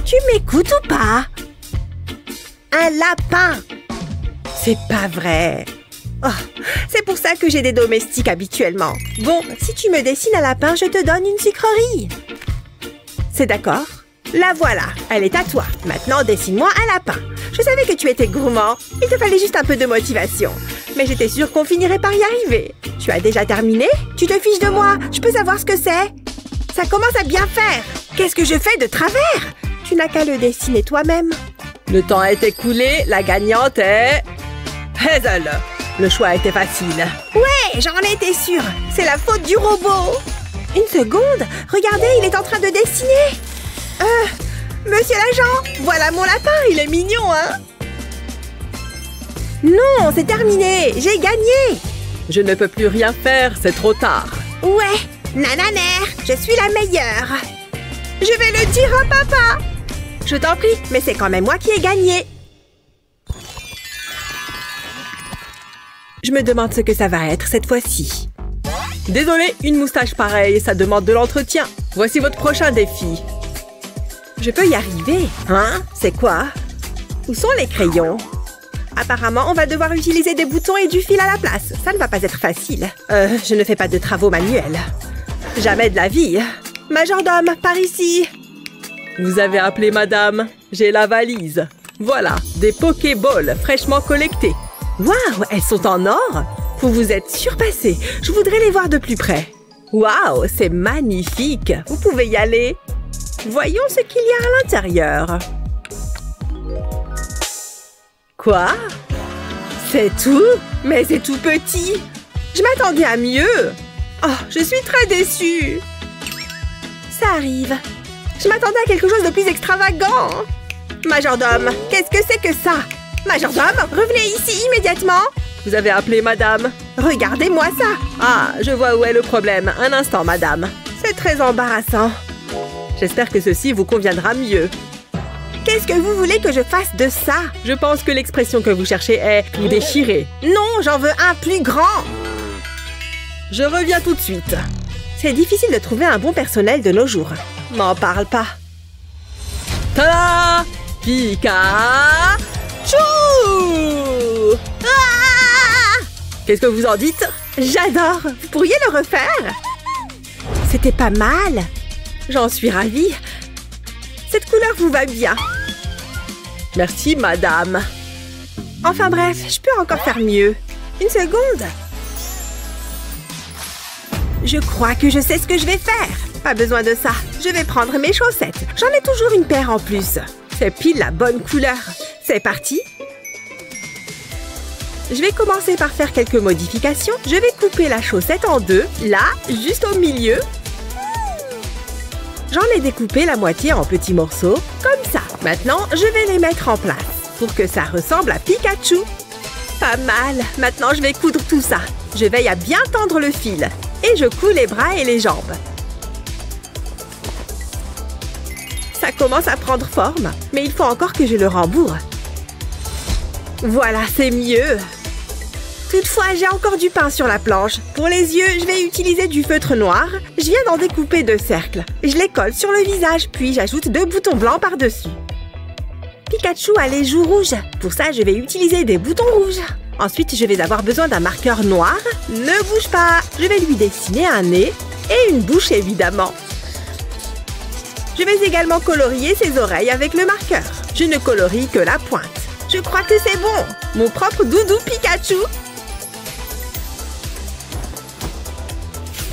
Tu m'écoutes ou pas? Un lapin. C'est pas vrai. Oh, c'est pour ça que j'ai des domestiques habituellement. Bon, si tu me dessines un lapin, je te donne une sucrerie. C'est d'accord? La voilà, elle est à toi. Maintenant, dessine-moi un lapin. Je savais que tu étais gourmand. Il te fallait juste un peu de motivation. Mais j'étais sûre qu'on finirait par y arriver. Tu as déjà terminé? Tu te fiches de moi? Je peux savoir ce que c'est? Ça commence à bien faire. Qu'est-ce que je fais de travers? Tu n'as qu'à le dessiner toi-même. Le temps est écoulé, la gagnante est... Hazel. Le choix était facile. Ouais, j'en étais sûre. C'est la faute du robot. Une seconde. Regardez, il est en train de dessiner. Monsieur l'agent, voilà mon lapin. Il est mignon, hein? Non, c'est terminé. J'ai gagné. Je ne peux plus rien faire, c'est trop tard. Ouais, nananer, je suis la meilleure. Je vais le dire à papa. Je t'en prie, mais c'est quand même moi qui ai gagné. Je me demande ce que ça va être cette fois-ci. Désolé, une moustache pareille, ça demande de l'entretien. Voici votre prochain défi. Je peux y arriver. Hein? C'est quoi? Où sont les crayons? Apparemment, on va devoir utiliser des boutons et du fil à la place. Ça ne va pas être facile. Je ne fais pas de travaux manuels. Jamais de la vie. Majordome, par ici. Vous avez appelé madame. J'ai la valise. Voilà, des Pokéballs fraîchement collectés. Waouh, elles sont en or? Vous vous êtes surpassé. Je voudrais les voir de plus près. Waouh, c'est magnifique. Vous pouvez y aller. Voyons ce qu'il y a à l'intérieur. Quoi? C'est tout? Mais c'est tout petit. Je m'attendais à mieux. Oh, je suis très déçue. Ça arrive. Je m'attendais à quelque chose de plus extravagant. Majordome, qu'est-ce que c'est que ça? Majordome, revenez ici immédiatement. Vous avez appelé madame. Regardez-moi ça. Ah, je vois où est le problème. Un instant, madame. C'est très embarrassant. J'espère que ceci vous conviendra mieux. Qu'est-ce que vous voulez que je fasse de ça? Je pense que l'expression que vous cherchez est « tout déchirer ». Non, j'en veux un plus grand. Je reviens tout de suite. C'est difficile de trouver un bon personnel de nos jours. M'en parle pas. Ta-da! Pikachu! Ah! Qu'est-ce que vous en dites? J'adore. Vous pourriez le refaire? C'était pas mal. J'en suis ravie. Cette couleur vous va bien. Merci, madame. Enfin bref, je peux encore faire mieux. Une seconde. Je crois que je sais ce que je vais faire. Pas besoin de ça. Je vais prendre mes chaussettes. J'en ai toujours une paire en plus. C'est pile la bonne couleur. C'est parti. Je vais commencer par faire quelques modifications. Je vais couper la chaussette en deux. Là, juste au milieu. J'en ai découpé la moitié en petits morceaux, comme ça. Maintenant, je vais les mettre en place pour que ça ressemble à Pikachu. Pas mal. Maintenant, je vais coudre tout ça. Je veille à bien tendre le fil. Et je couds les bras et les jambes. Ça commence à prendre forme, mais il faut encore que je le rembourre. Voilà, c'est mieux. Toutefois, j'ai encore du pain sur la planche. Pour les yeux, je vais utiliser du feutre noir. Je viens d'en découper 2 cercles. Je les colle sur le visage, puis j'ajoute 2 boutons blancs par-dessus. Pikachu a les joues rouges. Pour ça, je vais utiliser des boutons rouges. Ensuite, je vais avoir besoin d'un marqueur noir. Ne bouge pas. Je vais lui dessiner un nez et une bouche, évidemment. Je vais également colorier ses oreilles avec le marqueur. Je ne colorie que la pointe. Je crois que c'est bon. Mon propre doudou Pikachu.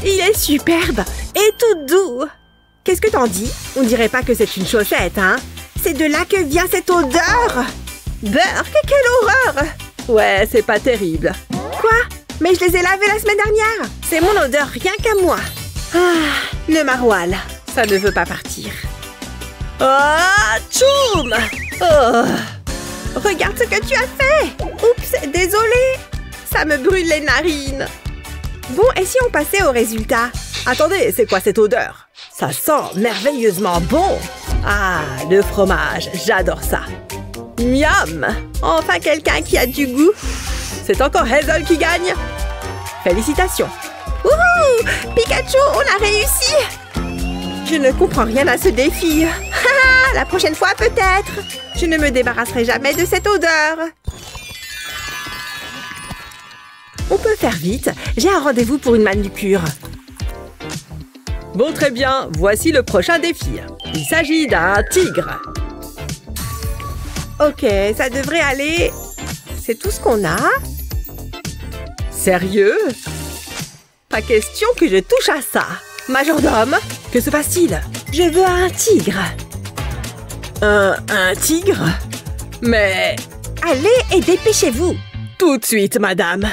Il est superbe et tout doux. Qu'est-ce que t'en dis? On dirait pas que c'est une chaussette, hein? C'est de là que vient cette odeur. Burk, quelle horreur! Ouais, c'est pas terrible. Quoi? Mais je les ai lavés la semaine dernière. C'est mon odeur, rien qu'à moi. Ah, le maroilles. Ça ne veut pas partir. Ah, tchoum! Oh. Regarde ce que tu as fait! Oups, désolée! Ça me brûle les narines. Bon, et si on passait au résultat? Attendez, c'est quoi cette odeur? Ça sent merveilleusement bon. Ah, le fromage, j'adore ça. Miam! Enfin quelqu'un qui a du goût. C'est encore Hazel qui gagne. Félicitations. Wouhou! Pikachu, on a réussi! Je ne comprends rien à ce défi. La prochaine fois peut-être. Je ne me débarrasserai jamais de cette odeur. On peut faire vite. J'ai un rendez-vous pour une manucure. Bon, très bien. Voici le prochain défi. Il s'agit d'un tigre. Ok, ça devrait aller. C'est tout ce qu'on a? Sérieux? Pas question que je touche à ça. Majordome, que se passe-t-il? Je veux un tigre. Un tigre? Mais... Allez et dépêchez-vous. Tout de suite, madame.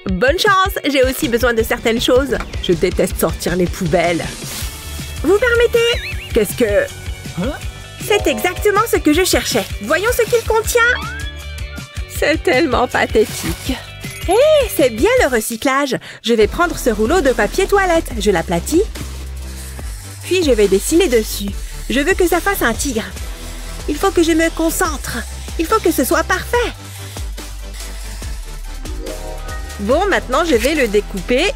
Bonne chance, j'ai aussi besoin de certaines choses. Je déteste sortir les poubelles. Vous permettez? Qu'est-ce que... Hein? C'est exactement ce que je cherchais. Voyons ce qu'il contient. C'est tellement pathétique. Hé, c'est bien le recyclage. Je vais prendre ce rouleau de papier toilette. Je l'aplatis. Puis je vais dessiner dessus. Je veux que ça fasse un tigre. Il faut que je me concentre. Il faut que ce soit parfait. Bon, maintenant je vais le découper.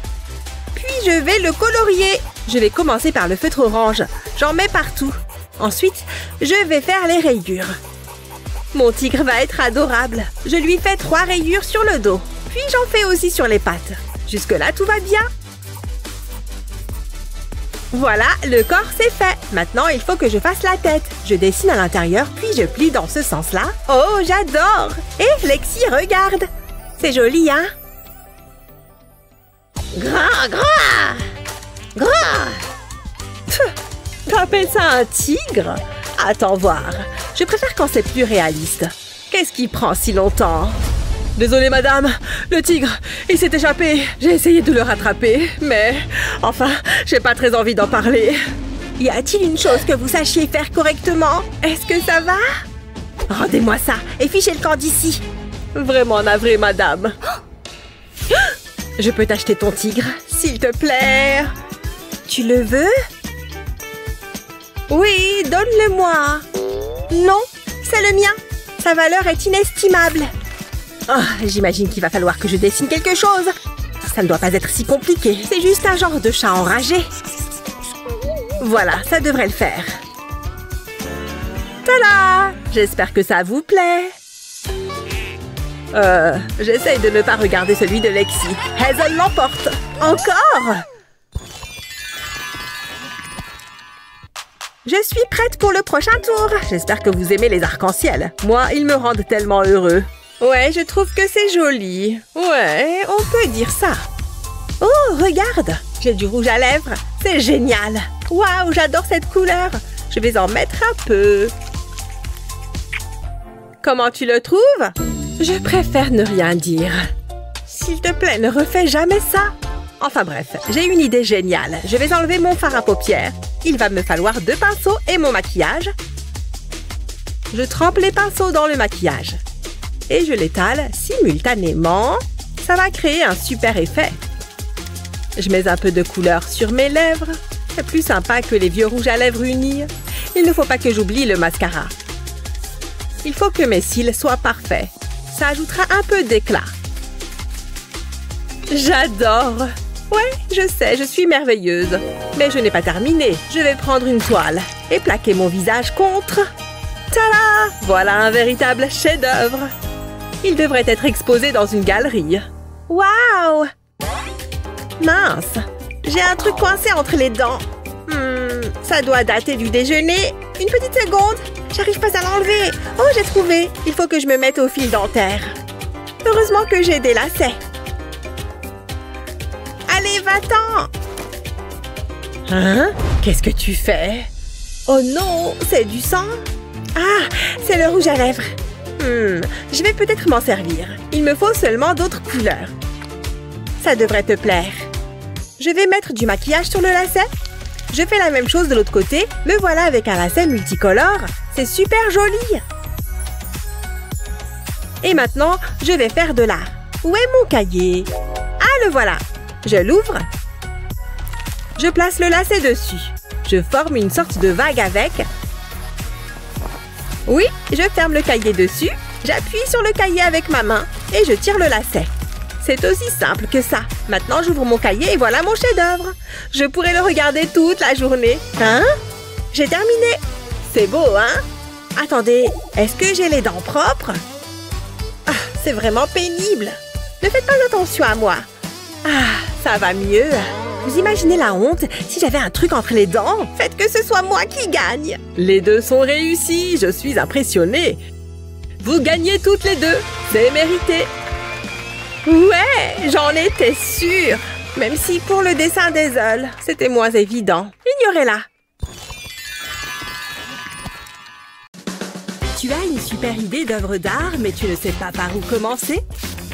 Puis je vais le colorier. Je vais commencer par le feutre orange. J'en mets partout. Ensuite, je vais faire les rayures. Mon tigre va être adorable. Je lui fais 3 rayures sur le dos. Puis j'en fais aussi sur les pattes. Jusque-là, tout va bien. Voilà, le corps c'est fait. Maintenant, il faut que je fasse la tête. Je dessine à l'intérieur, puis je plie dans ce sens-là. Oh, j'adore! Et Lexi, regarde! C'est joli, hein? Grand, grand! Grand! T'appelles ça un tigre? Attends voir. Je préfère quand c'est plus réaliste. Qu'est-ce qui prend si longtemps? Désolée, madame. Le tigre, il s'est échappé. J'ai essayé de le rattraper, mais... Enfin, j'ai pas très envie d'en parler. Y a-t-il une chose que vous sachiez faire correctement? Est-ce que ça va? Rendez-moi ça et fichez le camp d'ici. Vraiment navrée, madame. Je peux t'acheter ton tigre, s'il te plaît? Tu le veux? Oui, donne-le-moi. Non, c'est le mien. Sa valeur est inestimable. Oh, j'imagine qu'il va falloir que je dessine quelque chose. Ça ne doit pas être si compliqué. C'est juste un genre de chat enragé. Voilà, ça devrait le faire. Tada! J'espère que ça vous plaît. J'essaye de ne pas regarder celui de Lexi. Hazel l'emporte. Encore? Je suis prête pour le prochain tour. J'espère que vous aimez les arcs-en-ciel. Moi, ils me rendent tellement heureux. Ouais, je trouve que c'est joli. Ouais, on peut dire ça. Oh, regarde! J'ai du rouge à lèvres. C'est génial. Waouh, j'adore cette couleur. Je vais en mettre un peu. Comment tu le trouves? Je préfère ne rien dire. S'il te plaît, ne refais jamais ça. Enfin bref, j'ai une idée géniale. Je vais enlever mon fard à paupières. Il va me falloir 2 pinceaux et mon maquillage. Je trempe les pinceaux dans le maquillage. Et je l'étale simultanément. Ça va créer un super effet. Je mets un peu de couleur sur mes lèvres. C'est plus sympa que les vieux rouges à lèvres unis. Il ne faut pas que j'oublie le mascara. Il faut que mes cils soient parfaits. Ça ajoutera un peu d'éclat. J'adore! Ouais, je sais, je suis merveilleuse. Mais je n'ai pas terminé. Je vais prendre une toile et plaquer mon visage contre. Tada! Voilà un véritable chef-d'œuvre. Il devrait être exposé dans une galerie. Waouh! Mince! J'ai un truc coincé entre les dents. Ça doit dater du déjeuner. Une petite seconde. J'arrive pas à l'enlever. Oh, j'ai trouvé. Il faut que je me mette au fil dentaire. Heureusement que j'ai des lacets. Allez, va-t'en! Hein? Qu'est-ce que tu fais? Oh non, c'est du sang? Ah, c'est le rouge à lèvres. Je vais peut-être m'en servir. Il me faut seulement d'autres couleurs. Ça devrait te plaire. Je vais mettre du maquillage sur le lacet. Je fais la même chose de l'autre côté. Me voilà avec un lacet multicolore. C'est super joli. Et maintenant, je vais faire de l'art. Où est mon cahier? Ah, le voilà. Je l'ouvre. Je place le lacet dessus. Je forme une sorte de vague avec. Oui, je ferme le cahier dessus. J'appuie sur le cahier avec ma main et je tire le lacet. C'est aussi simple que ça. Maintenant, j'ouvre mon cahier et voilà mon chef-d'œuvre. Je pourrais le regarder toute la journée. Hein? J'ai terminé. C'est beau, hein? Attendez, est-ce que j'ai les dents propres? Ah, c'est vraiment pénible. Ne faites pas attention à moi. Ah, ça va mieux. Vous imaginez la honte si j'avais un truc entre les dents? Faites que ce soit moi qui gagne. Les deux sont réussis, je suis impressionnée. Vous gagnez toutes les deux, c'est mérité. Ouais, j'en étais sûre. Même si pour le dessin des œils, c'était moins évident. Ignorez-la. Tu as une super idée d'œuvre d'art, mais tu ne sais pas par où commencer?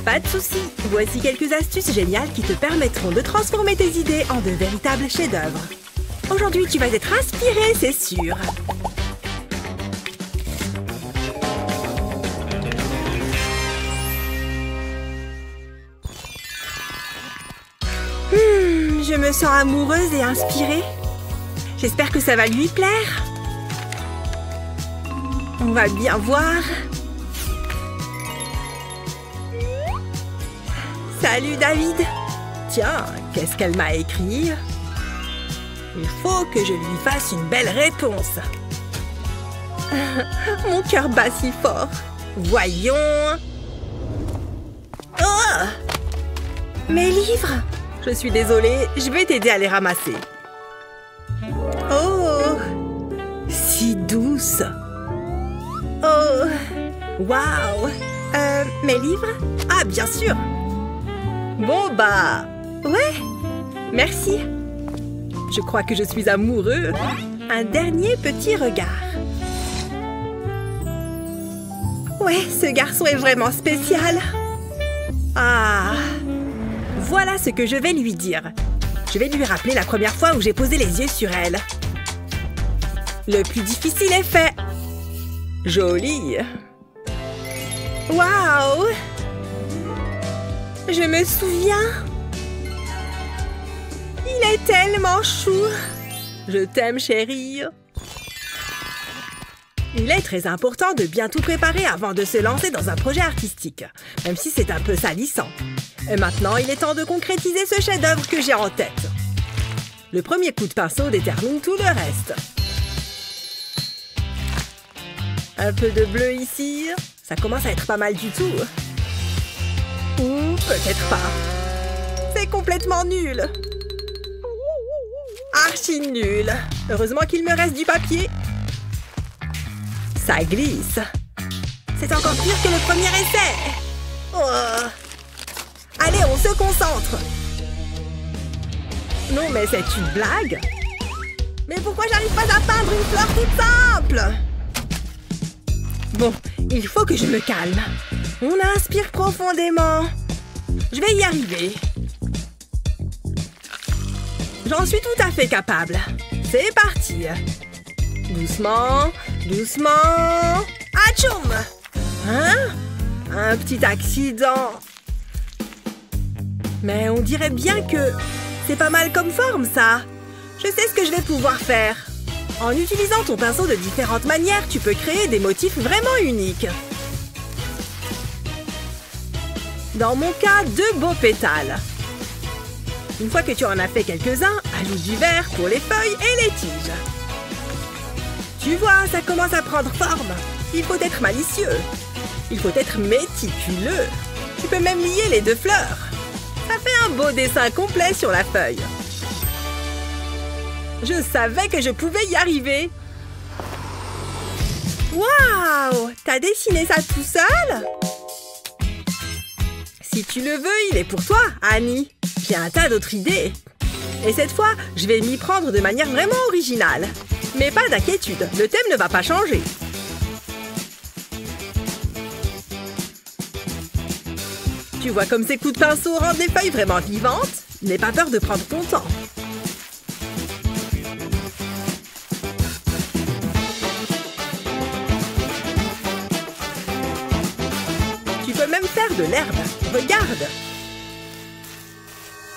Pas de souci, voici quelques astuces géniales qui te permettront de transformer tes idées en de véritables chefs-d'œuvre. Aujourd'hui, tu vas être inspiré, c'est sûr. Je me sens amoureuse et inspirée. J'espère que ça va lui plaire. On va bien voir. Salut David. Tiens, qu'est-ce qu'elle m'a écrit? Il faut que je lui fasse une belle réponse. Mon cœur bat si fort. Voyons. Oh! Mes livres! Je suis désolée, je vais t'aider à les ramasser. Oh! Si douce. Oh! Waouh! Mes livres? Ah, bien sûr! Bon, bah... Ouais! Merci! Je crois que je suis amoureux. Un dernier petit regard. Ouais, ce garçon est vraiment spécial. Ah! Voilà ce que je vais lui dire. Je vais lui rappeler la première fois où j'ai posé les yeux sur elle. Le plus difficile est fait. Joli. Waouh! Je me souviens. Il est tellement chou. Je t'aime, chérie. Il est très important de bien tout préparer avant de se lancer dans un projet artistique, même si c'est un peu salissant. Et maintenant, il est temps de concrétiser ce chef-d'œuvre que j'ai en tête. Le premier coup de pinceau détermine tout le reste. Un peu de bleu ici. Ça commence à être pas mal du tout. Ou peut-être pas. C'est complètement nul. Archi nul. Heureusement qu'il me reste du papier. Ça glisse. C'est encore pire que le premier essai. Oh. Allez, on se concentre. Non, mais c'est une blague. Mais pourquoi j'arrive pas à peindre une fleur toute simple? Bon, il faut que je me calme. On inspire profondément. Je vais y arriver. J'en suis tout à fait capable. C'est parti. Doucement, doucement. Atchoum! Hein? Un petit accident. Mais on dirait bien que c'est pas mal comme forme, ça. Je sais ce que je vais pouvoir faire. En utilisant ton pinceau de différentes manières, tu peux créer des motifs vraiment uniques. Dans mon cas, 2 beaux pétales. Une fois que tu en as fait quelques-uns, ajoute du vert pour les feuilles et les tiges. Tu vois, ça commence à prendre forme. Il faut être malicieux. Il faut être méticuleux. Tu peux même lier les 2 fleurs. Ça fait un beau dessin complet sur la feuille. Je savais que je pouvais y arriver. Waouh! T'as dessiné ça tout seul? Si tu le veux, il est pour toi, Annie. J'ai un tas d'autres idées. Et cette fois, je vais m'y prendre de manière vraiment originale. Mais pas d'inquiétude, le thème ne va pas changer. Tu vois comme ces coups de pinceau rendent les feuilles vraiment vivantes? N'aie pas peur de prendre ton temps. peux même faire de l'herbe. Regarde.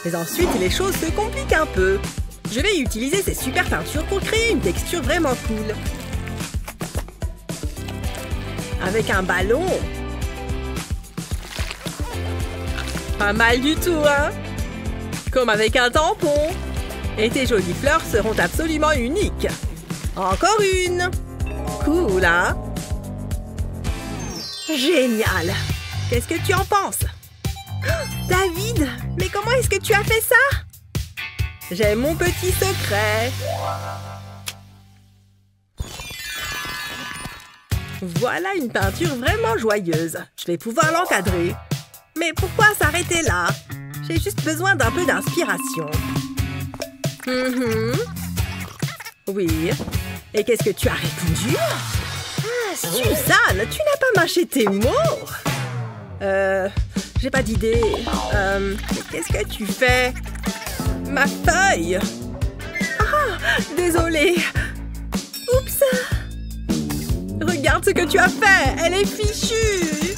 Mais ensuite, les choses se compliquent un peu. Je vais utiliser ces super peintures pour créer une texture vraiment cool. Avec un ballon. Pas mal du tout, hein? Comme avec un tampon. Et tes jolies fleurs seront absolument uniques. Encore une. Cool, hein? Génial. Qu'est-ce que tu en penses? David, mais comment est-ce que tu as fait ça? J'ai mon petit secret. Voilà une peinture vraiment joyeuse. Je vais pouvoir l'encadrer. Mais pourquoi s'arrêter là? J'ai juste besoin d'un peu d'inspiration. Oui. Et qu'est-ce que tu as répondu? Suzanne, tu n'as pas mâché tes mots? J'ai pas d'idée. Mais qu'est-ce que tu fais? Ma feuille! Ah, désolée. Oups! Regarde ce que tu as fait! Elle est fichue!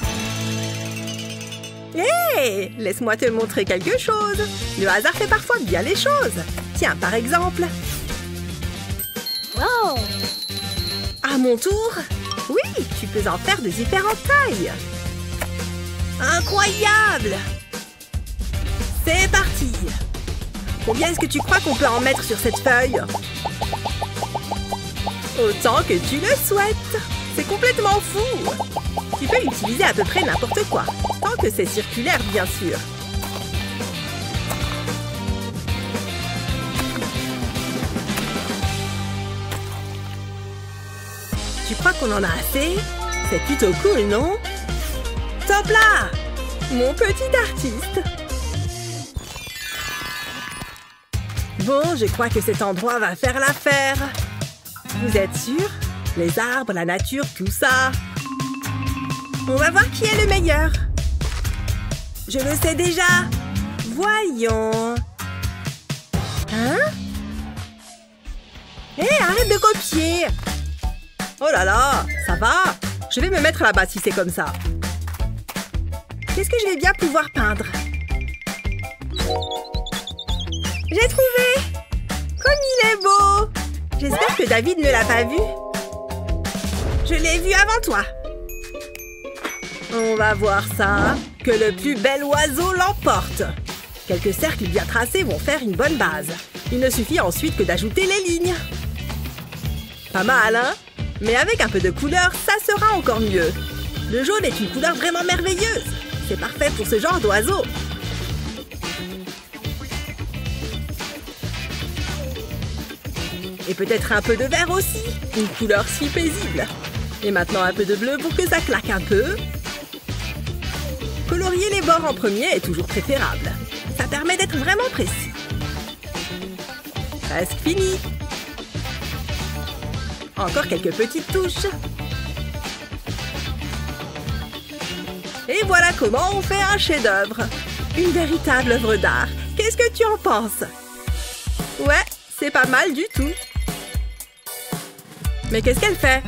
Hé! Laisse-moi te montrer quelque chose. Le hasard fait parfois bien les choses. Tiens, par exemple. Oh! À mon tour? Oui, tu peux en faire de différentes tailles. Incroyable! C'est parti! Combien est-ce que tu crois qu'on peut en mettre sur cette feuille? Autant que tu le souhaites! C'est complètement fou! Tu peux utiliser à peu près n'importe quoi, tant que c'est circulaire, bien sûr. Tu crois qu'on en a assez? C'est plutôt cool, non? Top là! Mon petit artiste! Bon, je crois que cet endroit va faire l'affaire. Vous êtes sûr? Les arbres, la nature, tout ça. On va voir qui est le meilleur. Je le sais déjà. Voyons. Hein? Hé, arrête de copier! Oh là là, ça va? Je vais me mettre là-bas si c'est comme ça. Qu'est-ce que je vais bien pouvoir peindre? J'ai trouvé! Comme il est beau! J'espère que David ne l'a pas vu. Je l'ai vu avant toi. On va voir ça. Que le plus bel oiseau l'emporte. Quelques cercles bien tracés vont faire une bonne base. Il ne suffit ensuite que d'ajouter les lignes. Pas mal, hein? Mais avec un peu de couleur, ça sera encore mieux. Le jaune est une couleur vraiment merveilleuse. C'est parfait pour ce genre d'oiseau. Et peut-être un peu de vert aussi. Une couleur si paisible. Et maintenant un peu de bleu pour que ça claque un peu. Colorier les bords en premier est toujours préférable. Ça permet d'être vraiment précis. Presque fini. Encore quelques petites touches. Et voilà comment on fait un chef-d'œuvre. Une véritable œuvre d'art. Qu'est-ce que tu en penses? Ouais, c'est pas mal du tout. Mais qu'est-ce qu'elle fait?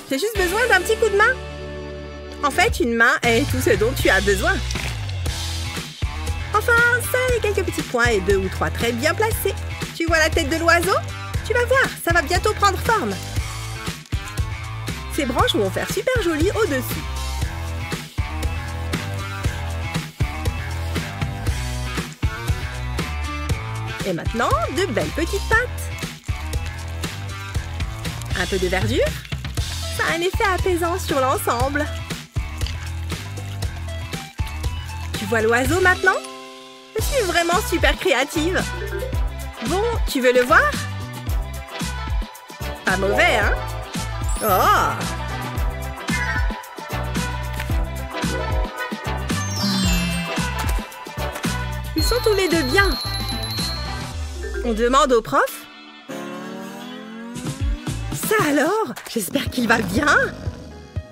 J'ai juste besoin d'un petit coup de main. En fait, une main est tout ce dont tu as besoin. Enfin, ça et quelques petits points et 2 ou 3 traits bien placés. Tu vois la tête de l'oiseau? Tu vas voir, ça va bientôt prendre forme. Ces branches vont faire super joli au-dessus. Et maintenant, de belles petites pattes. Un peu de verdure. Ça a un effet apaisant sur l'ensemble. Tu vois l'oiseau maintenant? Je suis vraiment super créative. Bon, tu veux le voir? Pas mauvais, hein? Oh! Ils sont tous les deux bien. On demande au prof? Ça alors? J'espère qu'il va bien.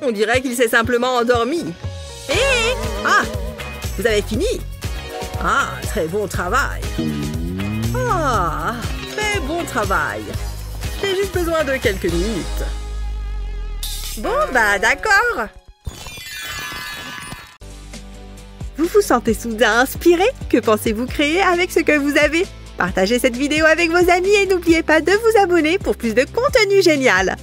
On dirait qu'il s'est simplement endormi. Hé! Ah! Vous avez fini? Ah, très bon travail. Ah, très bon travail. J'ai juste besoin de quelques minutes. Bon, bah d'accord. Vous vous sentez soudain inspiré? Que pensez-vous créer avec ce que vous avez? Partagez cette vidéo avec vos amis et n'oubliez pas de vous abonner pour plus de contenu génial.